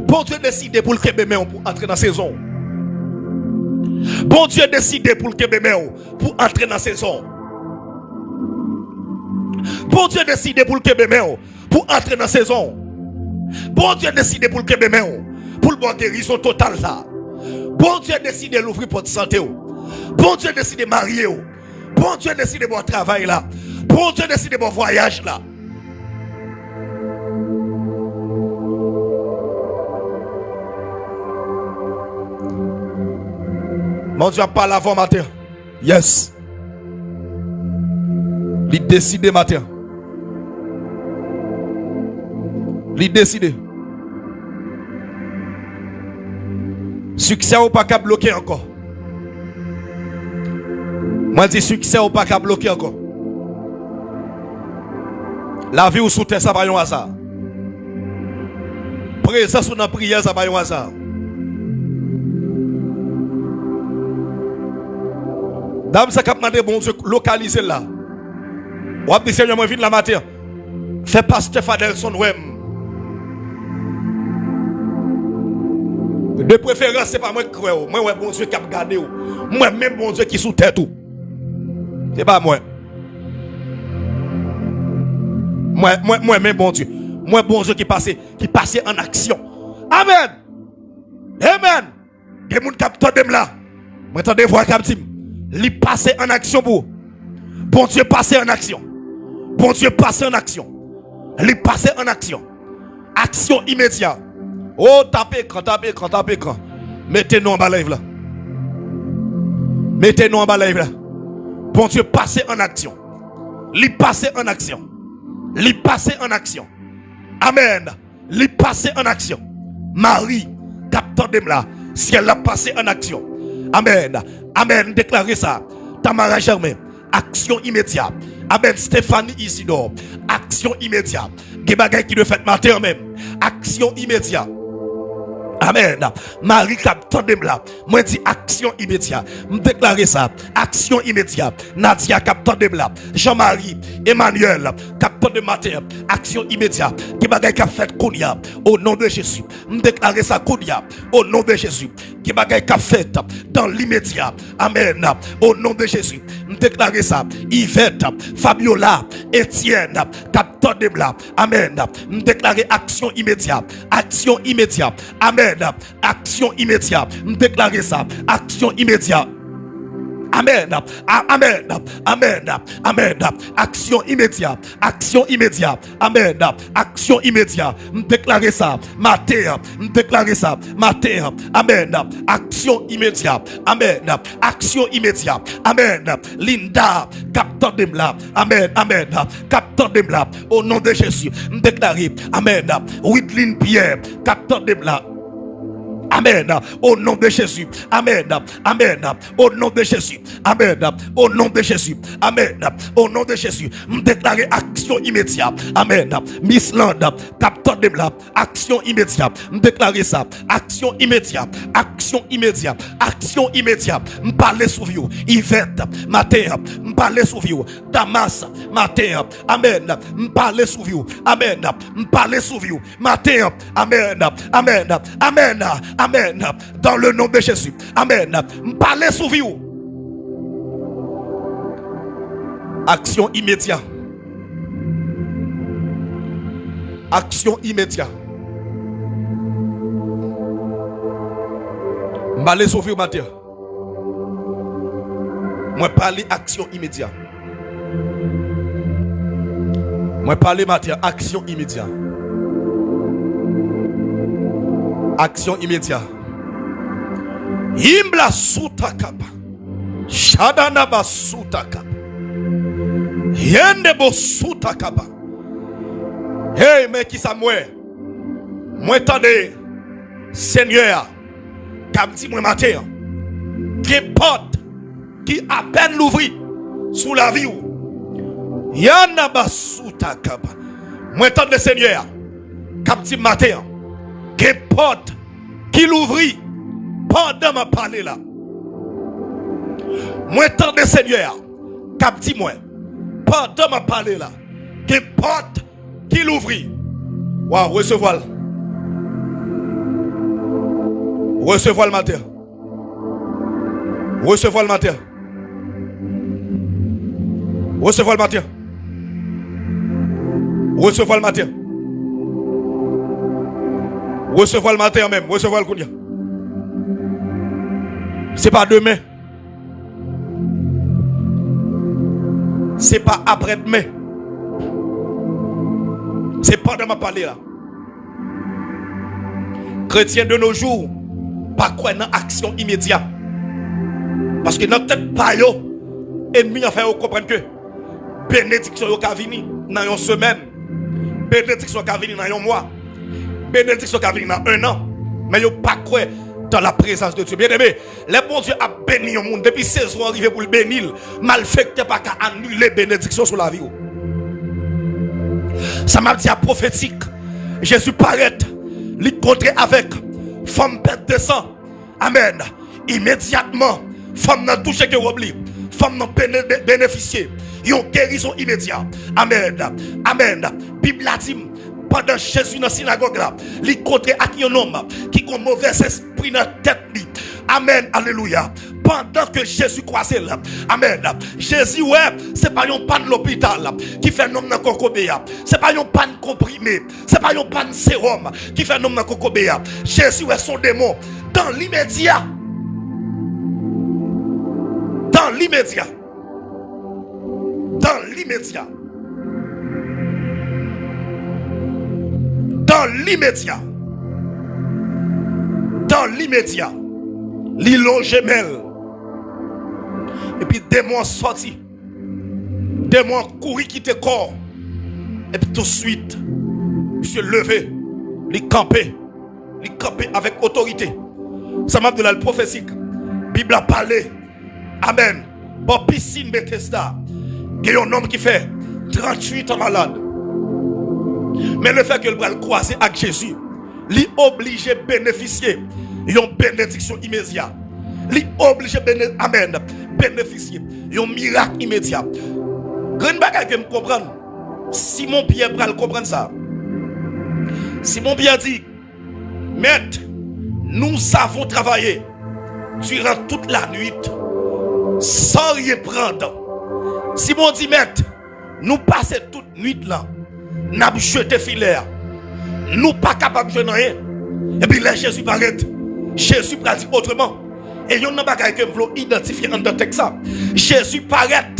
Bon Dieu décidé pour le Québec pour entrer dans la saison. Bon Dieu décidé pour le Québec pour entrer dans la saison. Bon Dieu décidé pour le Québec pour entrer dans la saison. Bon Dieu décidé pour le Québec pour le bon guérison totale là. Bon Dieu décidé d'ouvrir pour santé. Bon Dieu décidé de marier. Bon Dieu décidé de bon travail là. Bon Dieu décide de mon voyage là. Mon Dieu parle avant matin. Yes. Il décide matin. Il décide. Succès ou pas qu'à bloquer encore. Moi dis succès ou pas qu'à bloquer encore. La vie ou sous terre, ça va y avoir un hasard. Présence ou dans la prière, ça va y avoir un hasard. Dame, ça cap demandé bon Dieu localiser là. Ou a dit Seigneur, moi viens la matin. Fais pasteur Fadelson Wem. De préférence, c'est pas moi qui crois. Moi, ouais, bon Dieu qui a gardé. Moi, même bon Dieu qui sous terre tout. C'est pas moi. Mais bon Dieu. Moi, bon Dieu qui passait en action. Amen. Amen. Et mon capteur de là. Moi, attendez, voir comme dit. Il passe en action pour. Bon Dieu passe en action. Bon Dieu passe en action. Il passe en action. Action immédiate. Oh, tapez écran. Mettez-nous en bas live là. Mettez-nous en bas live là. Bon Dieu passe en action. Il passe en action. Il passe en action. Amen. Il passe en action. Marie, capteur de là. Si elle a passé en action. Amen. Amen. Déclarez ça. Tamara Germain. Action immédiate. Amen. Stéphanie Isidore. Action immédiate. Des bagages qui le fait matin même. Action immédiate. Amen. Marie capteur de là. Moi dis action immédiate. Me déclarer ça. Action immédiate. Nadia capteur de là. Jean-Marie, Emmanuel, capteur de matin. Action immédiate. Qui bagay qu'a fait Kounia au nom de Jésus. Me déclarer ça Kounia au nom de Jésus. Qui bagay qu'a fait dans l'immédiat. Amen. Au nom de Jésus. Me déclarer ça. Yvette, Fabiola, Étienne, capteur de là. Amen. Me déclarer action immédiate. Action immédiate. Amen. Action immédiate. Me déclarer ça. Action immédiate. Amen. Amen. Amen. Amen. Action immédiate. Action immédiate. Amen. Action immédiate. Me déclarer ça. Matin. Me déclarer ça. Matin. Amen. Action immédiate. Amen. Action immédiate. Amen. Linda. Capteur de là. Amen. Amen. Capteur de là. Au nom de Jésus. Me déclarer. Amen. Whitlin Pierre. Capteur de là. Amen. Au nom de Jésus. Amen. Amen. Au nom de Jésus. Amen. Au nom de Jésus. Amen. Au nom de Jésus. Me déclarer action immédiate. Amen. Miss Land, capteur de la action immédiate. Me déclarer ça. Action immédiate. Action immédiate. Action immédiate. Me parler sur vous. Yvette, matin. Me parler sur vous. Damas, matin. Amen. Me parler sur vous. Amen. Me parler sur vous. Matin. Amen. Amen. Amen. Amen. Dans le nom de Jésus. Amen. Parlez sur vous. Action immédiate. Action immédiate. Parlez sur vous, matin. Moi parler action immédiate. Moi parler matin action immédiate. Action immédiate. Imbla sutakaba. Shadana ba sutakaba. Yende bo sutakaba. Hey, mais qui ça moi? Moi tendez Seigneur. Comme dit moi matin. Qui porte qui à peine l'ouvrit sous la vie ou. Yana ba sutakaba. Moi tendez Seigneur. Comme dit matin. Que porte qui l'ouvrit pendant ma parler là. Moi tant de Seigneur, cap dit moi pendant ma parler là. Que porte qui l'ouvrit. Waouh, recevoir. Recevoir le matin. Recevoir le matin. Recevoir le matin. Recevoir le matin. Recevoir le matin même, recevoir le kounia. C'est pas demain. C'est pas après-demain. C'est pas de ma parler là. Chrétiens de nos jours, pas quoi dans action immédiate. Parce que notre tête pas yo, ennemi a fait comprendre que bénédiction yo ka vini dans une semaine. Bénédiction ka vini dans un mois. Bénédiction qui a vécu dans 1 an. Mais il n'y a pas quoi dans la présence de Dieu. Bien aimé, les bon Dieu a béni le monde. Depuis 16 ans arrivé pour le bénir. Malfecté pas qu'à annuler bénédiction sur la vie. Ça m'a dit à prophétique. Jésus paraît. Il contre avec femme bête de sang. Amen. Immédiatement, femme n'a touché que oubli. Femme n'a bénéficié. Ils ont guérison immédiate. Amen. Amen. Bible a dit. Pendant Jésus dans la synagogue là, il contre un homme qui a un mauvais esprit dans la tête. Amen, alléluia. pendant que Jésus croisait là. Amen. Jésus, ouais, c'est pas un pan de l'hôpital qui fait nom dans Kokobéa. C'est pas un pan comprimé. C'est pas un pan sérum qui fait nom dans Kokobéa. Jésus est son démon. Dans l'immédiat. Dans l'immédiat. Dans l'immédiat. Dans l'immédiat. Dans l'immédiat. L'îlot gemelle. Et puis démon sorti. Démon couru quitter corps. Et puis tout de suite, monsieur levé, il campé avec autorité. Ça m'a donné le prophétique. Bible a parlé. Amen. Bon, piscine Bethesda. Il y a un homme qui fait 38 ans malade. Mais le fait que le bras croisé avec Jésus, lui obligé de bénéficier d'une bénédiction immédiate. Lui obligé de bénéficier d'un miracle immédiat. Grand bagage que me comprendre. Simon Pierre pral comprendre ça. Simon Pierre dit, maître, nous avons travaillé durant toute la nuit sans rien prendre. Simon dit, maître, nous passons toute nuit là, nous avons jeté filet, nous pas capables de rien. Et puis là, Jésus paraît. Jésus pratique autrement. Et il y a un bagage que vous identifier dans le texte. Jésus paraît.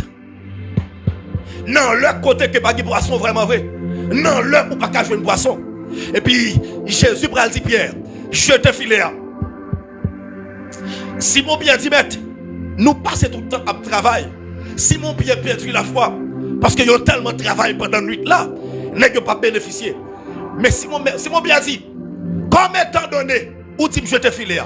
Non, le côté que pas de poisson vraiment vrai. Non, le ou pas qu'à jouer une poisson. Et puis Jésus pral dit Pierre, je te filet. Simon Pierre dit maître, nous passons tout le temps à travail. Simon Pierre perdu la foi parce qu'il y a tellement de travail pendant la nuit là, n'est pas bénéficié. Mais Simon Pierre dit, comme étant donné, où dit je te filet.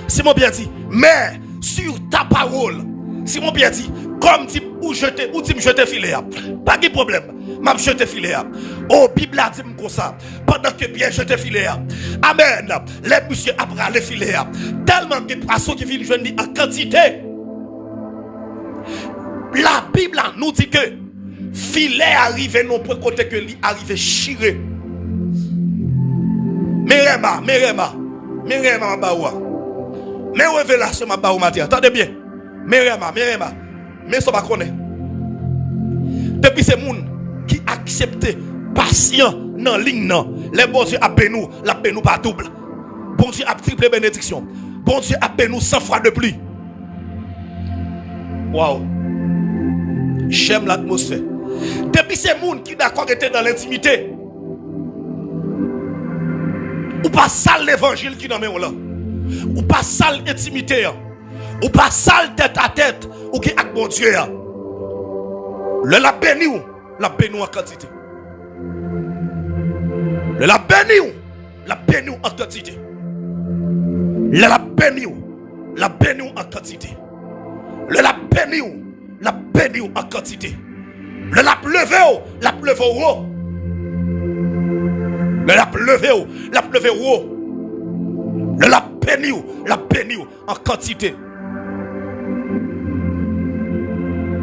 Simon Pierre dit, mais sur ta parole. Simon Pierre dit, comme dit où je te filet. Pas de problème. M'a jeté filet. Oh, Bible a dit comme ça. Pendant que Pierre jeté filet. Amen. Les messieurs après les filets. Tellement de poissons qui viennent jouer en quantité. La Bible nous dit que filet arrivé non pour côté que lui arrivé chiré. Merema baoua. Mais révélation ma baoua matin. Attendez bien. Merema. Mais ça va connaître. Depuis ces gens qui acceptent patient dans ligne les bon Dieu a nous, la nous pas double. Bon Dieu a triple bénédiction. Bon Dieu a nous 100 fois de plus. Waouh. J'aime l'atmosphère. Depuis ces gens qui d'accord étaient dans l'intimité. Ou pas sale l'évangile qui dans mes là. Ou pas sale intimité. Ou pas sale tête à tête. Ou qui avec mon Dieu. Le la béni en quantité. Le la béni en quantité. Le la béni en quantité. Le la béni en quantité. Le la pleuvé haut. Le la pleuvé haut. Le la béni en quantité.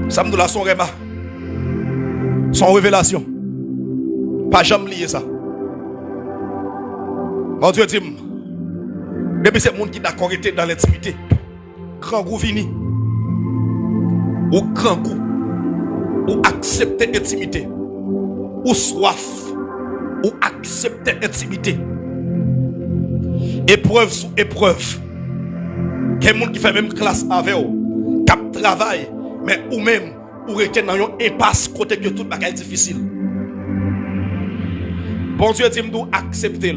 Ça me donne son réma. Son révélation. Pas jamais lié ça. Mon Dieu dit, depuis ces gens qui d'accord été dans l'intimité, grand goût vini, ou grand goût, ou accepter l'intimité, ou soif, ou accepter l'intimité. Épreuve sous épreuve. Quel monde qui fait même classe avec vous, qui travaille, mais ou même, ou rester dans une impasse côté que tout bagage difficile. Bon Dieu dit nous accepter.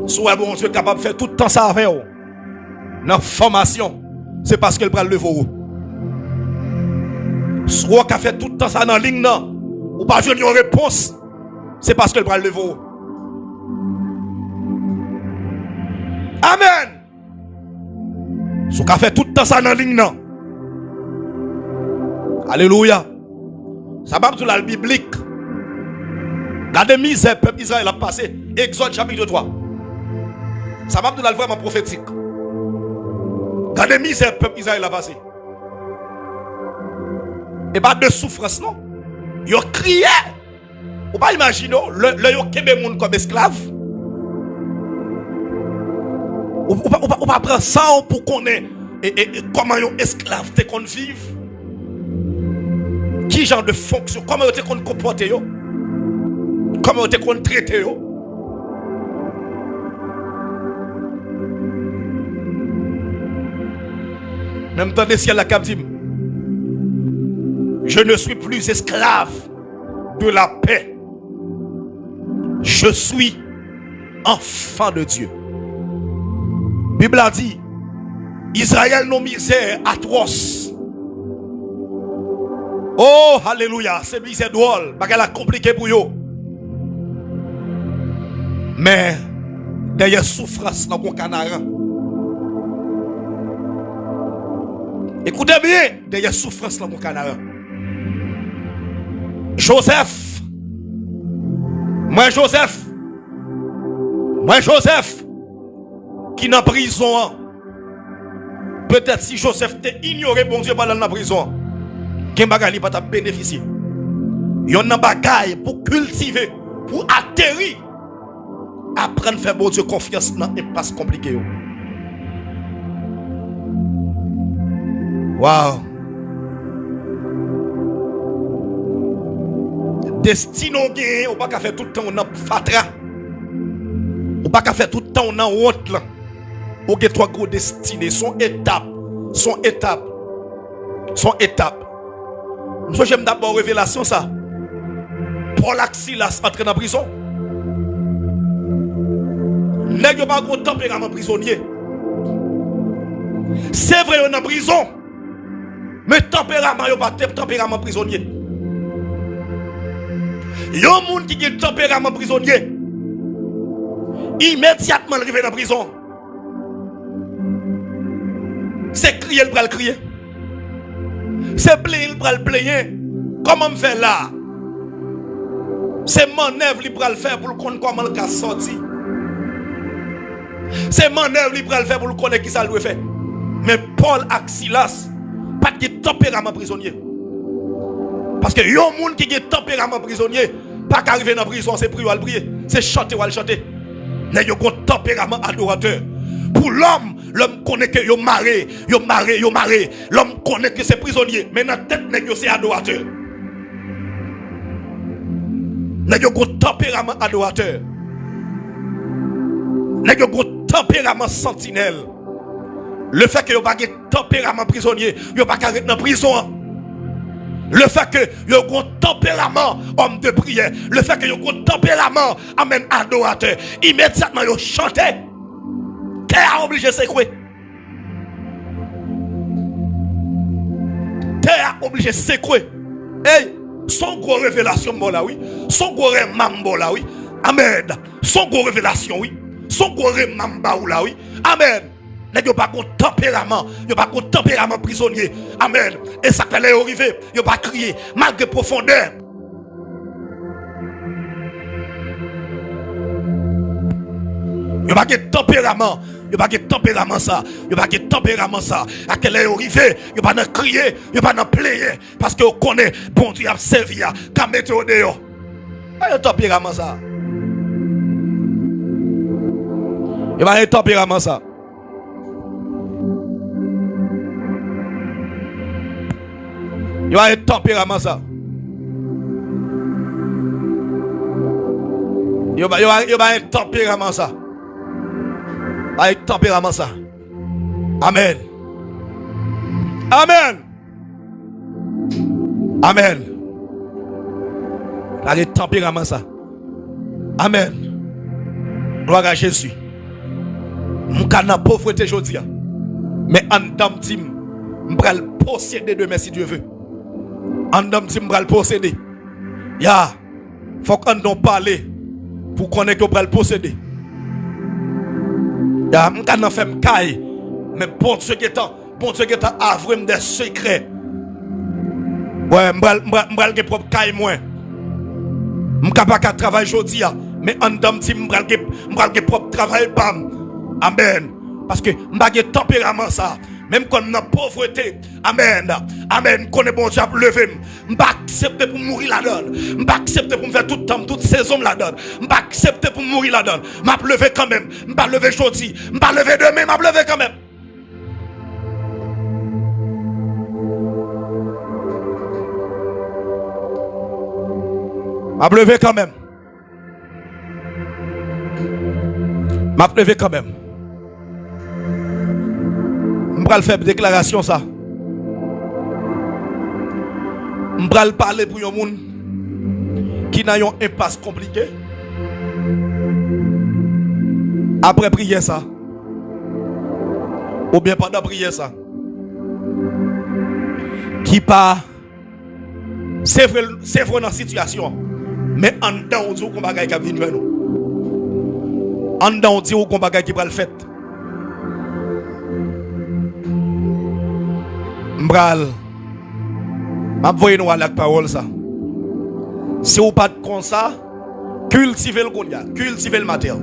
Soit bon Dieu capable de faire tout le temps ça avec vous. Dans la formation, c'est parce qu'elle prend le lever. Soit qu'elle fait tout le temps ça dans la ligne, ou pas jouer une réponse, c'est parce qu'elle prend le lever. Amen. Soit qu'elle fait tout le temps ça dans la ligne. Alléluia. Ça va tout la biblique. Regardez misère, peuple d'Israël a passé. Exode chapitre 3. Ça va tout la vraiment prophétique. Regardez misère, peuple d'Israël a passé. Et pas de souffrance, non. Ils ont crié. Vous pas imaginer, le yo kebe moun comme esclave. Ou pas prendre ça pour qu'on ait comment un esclave te qu'on vive. Qui genre de fonction, comment te qu'on comporte yo? Comment te qu'on traite yo? Même temps, le ciel la cap dit, je ne suis plus esclave de la paix. Je suis enfant de Dieu. La Bible a dit, Israël nos misères atroces. Oh, alléluia, c'est misère drôle, parce qu'elle a compliqué pour eux. Mais, derrière souffrance dans mon canard. Écoutez bien, derrière souffrance dans mon canard. Joseph, qui est en prison. Peut-être si Joseph t'a ignoré, bon Dieu, pendant la prison, qu'il n'y a pas de bénéficier. Il y a un bagage pour cultiver, pour atterrir, apprendre à faire bon Dieu confiance dans l'impasse compliquée. Wow. Destino gain, ou pas qu'à faire tout le temps on a fatra. Ou pas qu'à faire tout le temps on a honte là. Ou que trois gros destinées, son étape. Moi j'aime d'abord révélation ça. Paul Silas entre dans prison. Nèg yo pas gros tempérament prisonnier. C'est vrai on en prison. Mais tempérament yo pas tempérament prisonnier. Yon moun qui a tempérament prisonnier, immédiatement arrivé dans la prison. C'est crier, il va le crier. C'est plaire, il va le player. Comment me faire là? C'est manœuvre, il va le faire pour le connaître comment le cas sorti. C'est manœuvre, il va le faire pour le connaître qui ça doit faire. Mais Paul et Silas, pas de tempérament prisonnier. Parce que yon moun qui a tempérament prisonnier, pas qu'arriver dans la prison, c'est prier ou prier, c'est chanter ou chanter. Mais yon un tempérament adorateur. Pour l'homme connaît que yon maré. L'homme connaît que c'est prisonnier, mais dans la tête c'est adorateur. Mais yon un tempérament adorateur. Mais yon un tempérament sentinelle. Le fait que yon pas un tempérament prisonnier, yon pas qu'arrêter dans la prison. Le fait que vous avez un tempérament homme de prière, le fait que vous avez un tempérament amen adorateur, immédiatement vous chantez. Terre obligé de secouer. Terre obligé de secouer. Hey, son gros révélation bon là oui, son gros mambo là oui. Amen. Son gros révélation oui, son gros mamba là oui. Amen. N'est pas un tempérament, il pas un tempérament prisonnier. Amen. Et ça fait les arriver, il pas crier malgré profondeur. Il pas un tempérament, il pas un tempérament ça, il pas un tempérament ça. À quel est arrivé, il pas crier, il pas player parce que on connaît bon Dieu a servi à quand mettre au dehors. Pas un tempérament ça. Il pas un tempérament ça. Il va être tempérament ça. Il va être tempérament ça. Il va être tempérament ça. Amen. Amen. Amen. Il va être tempérament ça. Amen. Gloire à Jésus. Mon canard pauvreté aujourd'hui. Mais en dame tim, m'bral posséder demain si Dieu veut. En dame tim m'bral posséder. Ya, faut qu'on en parle pour connaître qu'on m'bral posséder. Ya, m'can fait m'caille, mais bon Dieu qui est avre des secrets. Ouais, m'bral ge propre caille moi. M'capable de travailler aujourd'hui, mais en dame tim m'bral ge propre travail bam. Amen. Parce que m'bagé tempérament ça. Même quand on a pauvreté, amen. Amen. Connais bon Dieu, lever. Je ne pas accepter pour mourir là-dedans. Je ne pas accepter pour me faire tout le temps, toute saison là-dedans. Je ne pas accepter pour mourir là-dedans. Je vais lever quand même. Je ne pas lever aujourd'hui. Je ne pas lever demain. Je vais lever quand même. Je vais lever quand même. Je vais lever quand même. Je vais faire une déclaration ça. Je vais parler pour les gens qui n'ont un impasse compliqué. Après prier ça. Ou bien pendant prier ça. Qui pas. C'est vrai dans la situation. Mais en dedans, on dit qu'on va gagner qui vient vers nous. En dedans, on dit qu'on va gagner qui va le faire. M'bral. Je voyez nous à la parole ça. Si vous pas comme ça, cultivez le gonia, cultivez le matin.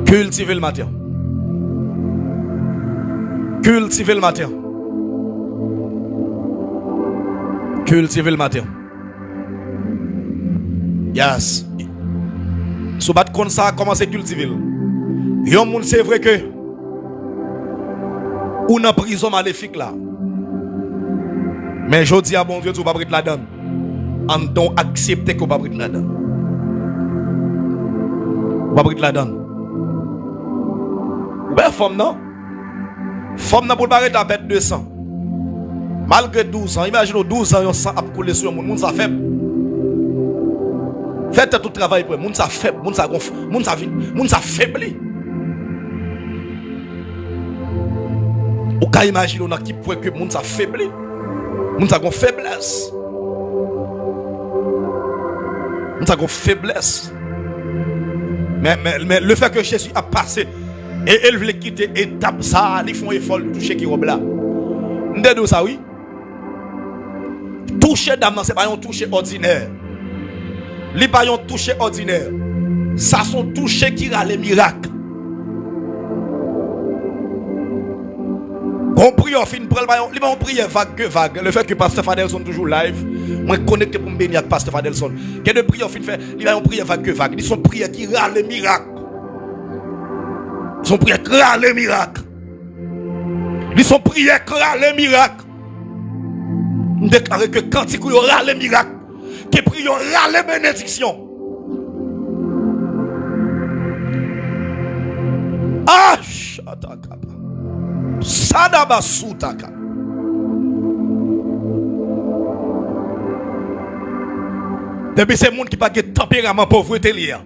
Cultivez le matin. Cultivez le matin. Cultivez le matin. Yes. Si vous pas comme ça, commencez à cultiver. Yon moun c'est vrai que ou dans prison maléfique là. Mais je dis à bon Dieu, tu vas pas là-dedans. En don accepter que tu vas pas là-dedans. Tu vas pas là-dedans. Ben, femme non? Femme non pour pas arrêter à perdre 200. Malgré 12 ans, imaginez 12 ans, yon sang a coulé sur le monde. Moun ça faible. Faites tout travail pour moun ça faible, moun ça gonfle, moun ça vite, moun ça faibli. Ou ka imaginer on a qui point que moun ça faibli. Moun ça gon faiblesse. Moun ça gon faiblesse. Mais le fait que Jésus a passé et elle voulait quitter étape ça, ils font effort de toucher qui robe là. M'dé ça oui. Toucher dame c'est pas un toucher ordinaire. Li pas un toucher ordinaire. Ça sont toucher qui a les miracles. On prie en fin de on prie vague que vague. Le fait que Pasteur Fadelson toujours live, moi connecté pour me bénir avec Pasteur Fadelson. Quel de prière en fin de fait, il va on prie vague que vague. Ils sont prières qui râlent les miracles. Ils sont prières qui râlent les miracles. Ils sont prières qui râlent les miracles. On déclare que quand il y aura les miracles, que prions râlent les bénédictions. Ah, chatakaba. Sadaba soutaka. Depuis ces gens qui n'ont pas de tempérament pauvreté lié.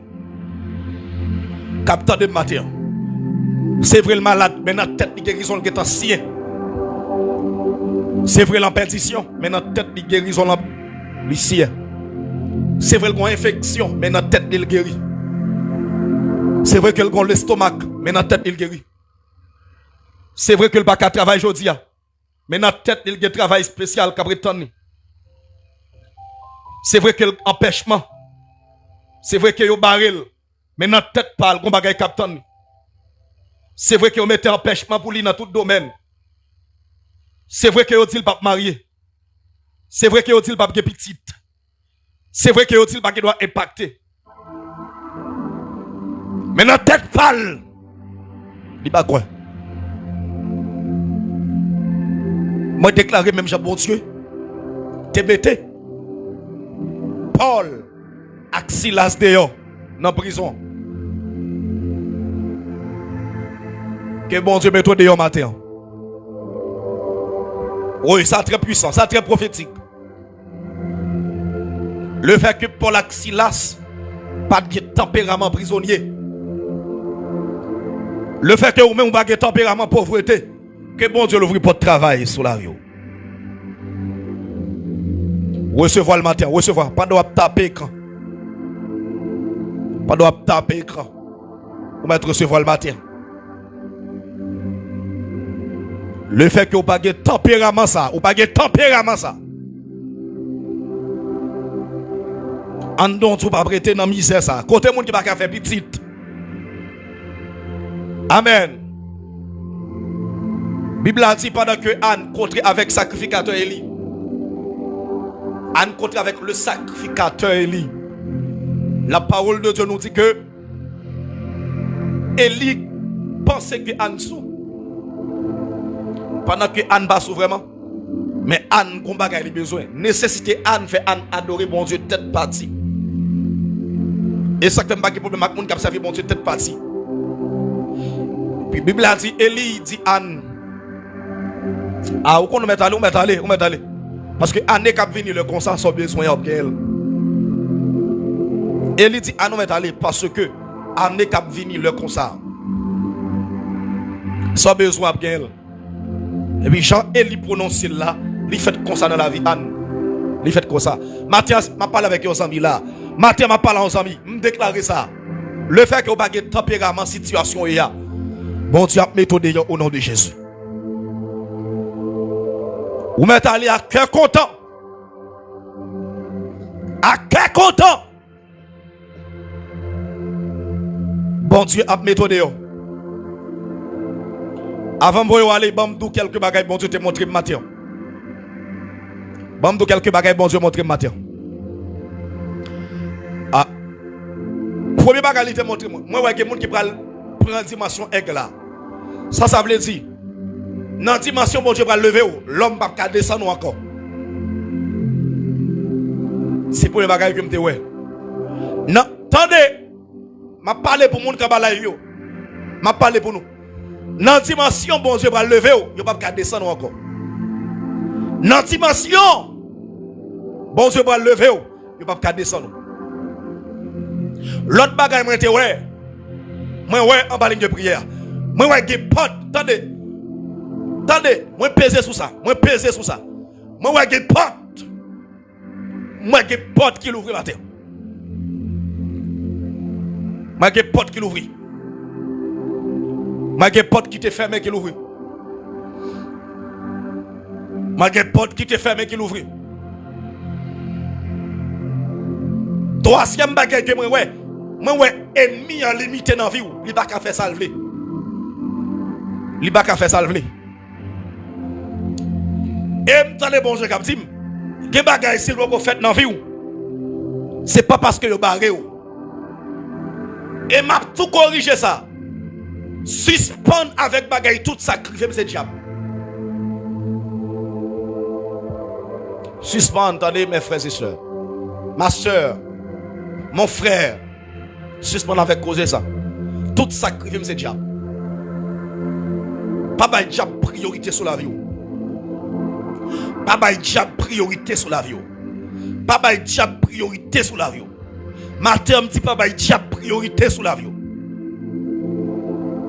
Capteur de matin. C'est vrai le malade, mais dans la tête de guérison qui est ancien. C'est vrai la perdition, mais dans la tête de guérison l'huissier. C'est vrai qu'il y a une infection, mais dans la tête il guérit. C'est vrai qu'il y a l'estomac, mais dans la tête il guérit. C'est vrai que le bac à travail aujourd'hui, mais dans la tête il y a un travail spécial qu'à prétendre. C'est vrai que l'empêchement, c'est vrai qu'il y a un baril, mais dans la tête parle, qu'on bagaille captain. C'est vrai qu'il mette empêchement pour lui dans tout domaine. C'est vrai qu'il dit le pape marié. C'est vrai qu'il dit le pape petite. C'est vrai qu'il dit le pape doit impacter. Mais dans la tête parle. Il pas quoi. Moi déclaré même Jean bon Dieu. T'es bêté. Paul Axilas dehors dans la prison. Que bon Dieu mette dehors matin. Oui, ça très puissant, ça très prophétique. Le fait que Paul Axilas pas de tempérament prisonnier. Le fait que vous-même pas de tempérament pauvreté. Que bon Dieu l'ouvre pour travail sur la rue. Recevoir le matin, recevoir. Pas de taper écran. Pas de taper écran. Vous mettre recevoir le matin. Le fait que vous n'avez pas de tempérament ça. Vous n'avez pas de tempérament ça. En don, tu ne pas prêter dans la misère ça. Côté monde qui va faire petite. Amen. Bible a dit pendant que Anne contre avec sacrificateur Élie. Anne contre avec le sacrificateur Élie. La parole de Dieu nous dit que Élie pensait que Anne sous. Pendant que Anne pas sous vraiment. Mais Anne combat a besoin. Nécessité Anne fait Anne adorer bon Dieu tête partie. Et ça fait pas de problème avec monde qui a servi bon Dieu tête partie. Puis la Bible a dit Élie dit Anne. Ah, où on met aller. Parce que Anne est cap venir le consent sans besoin d'elle. Élie dit Anne met aller parce que Anne est cap venir le consent sans besoin d'elle. Et puis Jean Élie prononce là, il fait comme ça dans la vie Anne. Il fait comme ça. Mathias m'a parlé avec aux amis là. Mathias m'a parlé aux amis, me déclarer ça. Le fait que vous pas de tempérament situation y a. Bon Dieu a méthode au nom de Jésus. Vous mettez aller à cœur content. À cœur content. Bon Dieu a méthode. Avant de aller, bamdou quelques bagages, bon Dieu te montre matin. Bamdou quelques bagages, bon Dieu montre matin. Ah. Premier bagage, il te montre moi. Moi, ouais, il y a des gens qui prennent dimension aigle là. Ça veut dire. Dans la dimension, bon Dieu va lever, l'homme va pas descendre encore. C'est pour les bagages que je me dis, ouais. Non, attendez. Je parle pour les gens qui sont là. Je parle pour nous. Dans la dimension, bon Dieu va lever, il va pas descendre encore. Dans la dimension, bon Dieu va lever, il va pas descendre. L'autre bagage, moi, ouais. Moi, ouais, en bas de prière. Moi, ouais, qui porte, attendez. Attendez, moi peser sur ça. Moi peser sur ça. Moi ouais une porte. Moi une porte qui l'ouvre la terre. Moi une porte qui l'ouvre. Moi une porte qui te ferme qui l'ouvre. Moi une porte qui te ferme qui l'ouvre. Troisième bagage que moi ouais ennemi en limité dans vie, il pas qu'à faire salver. Il pas qu'à faire salver. Et m'tendez bon Dieu comme dit, que bagay si vous fait dans vie ou c'est pas parce que vous barré ou. Et m'a tout corriger ça. Suspendre avec bagay tout sacrifier c'est diable. Suspendre, attendez mes frères et sœurs. Ma soeur, mon frère, suspendre avec causer ça. Tout sacrifier c'est diable. Pas bay diable priorité sur la vie ou. Pas bay diable priorité sur la vie. Pas bay diable priorité sur la vie. Matin me dit pas bay diable priorité sur la vie.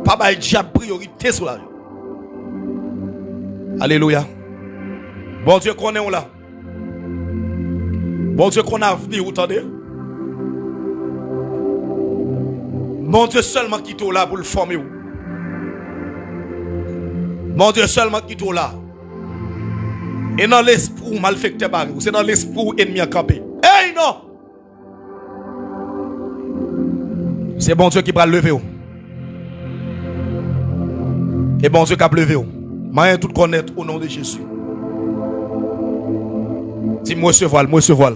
Pas bay diable priorité sur la vie. Alléluia. Bon Dieu qu'on est là. Bon Dieu qu'on a avenir, vous entendez? Bon Dieu seulement qui est là pour le former. Bon Dieu seulement qui est là. Et dans l'esprit malfecté barré, c'est dans l'esprit ennemi à camper. Hey non! C'est bon Dieu qui va lever. Et bon Dieu qui va lever. Moi tout connaître au nom de Jésus. Dis-moi ce voile, moi ce voile.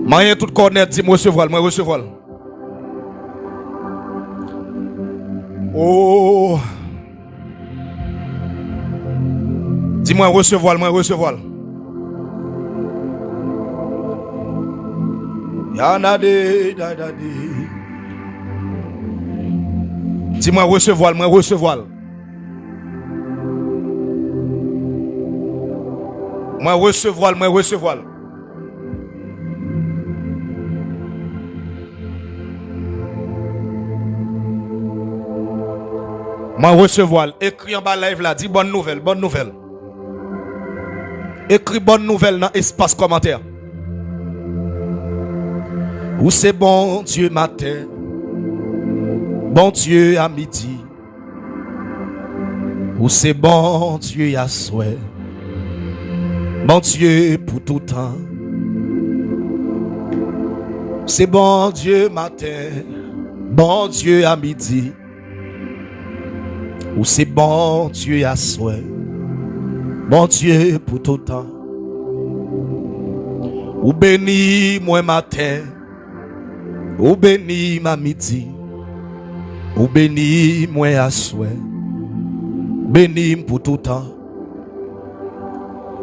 Moi tout connaître, dis-moi ce voile, moi recevoir. Oh. Dis-moi recevoir, moi recevoir. Yanade, dadade. Dis-moi recevoir, moi recevoir. Moi recevoir, moi recevoir. Moi recevoir. Écris en bas live là, dis bonne nouvelle, bonne nouvelle. Écris bonne nouvelle dans espace commentaire. Où c'est bon Dieu matin, bon Dieu à midi. Où c'est bon Dieu à soir, bon Dieu pour tout temps. C'est bon Dieu matin, bon Dieu à midi, ou c'est bon Dieu à soir, bon Dieu pour tout temps. Ou béni moi matin, ou béni ma midi, ou béni moi à soir, béni pour tout temps.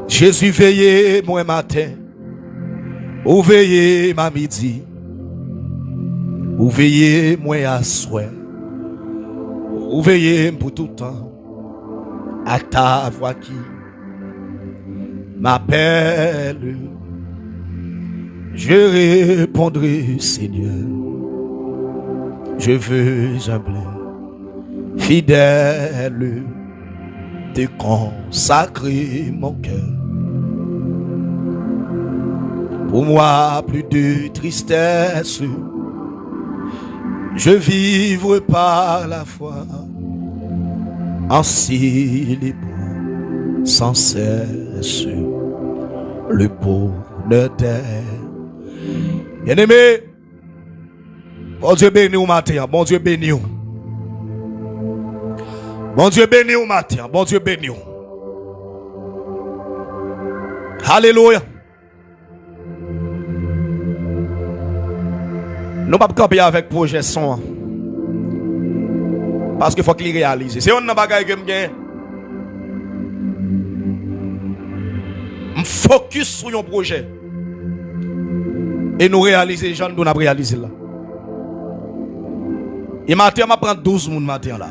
Jésus veillez moi matin, ou veillez ma midi, ou veillez moi à soir, ou veillez pour tout temps. À ta voix qui m'appelle, je répondrai, Seigneur. Je veux humble, fidèle, te consacrer mon cœur. Pour moi, plus de tristesse, je vivrai par la foi, ainsi libre, sans cesse, le bonheur d'être. Bien-aimé, bon Dieu béni au matin, bon Dieu béni. Bon Dieu béni au matin, bon Dieu béni. Alléluia. Nous ne pouvons pas camper avec projet son. Parce qu'il faut qu'il réalise. C'est un bagage que je gagne. Je focus sur un projet. Et nous réaliser les gens nous avons réalisé là. Et matin, je prends 12 personnes matin là.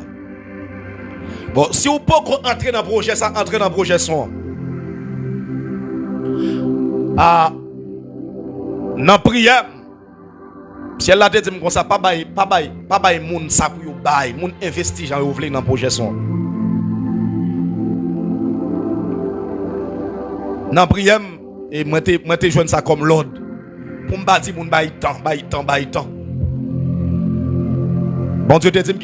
Bon, si vous pouvez entrer dans le projet, ça entrer dans le projet son. Ah, dans la prière, si elle a dit comme ça, pas bail moun ça pour yo bail, moun investi dans le projet son. Dans la prière, et moi te joindre ça comme l'ordre. Pour me bâtir moun bail temps. Bon Dieu te dit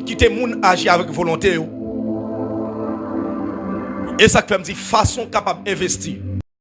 quitter moun agir avec volonté. Et ça fait me dit façon capable d'investir.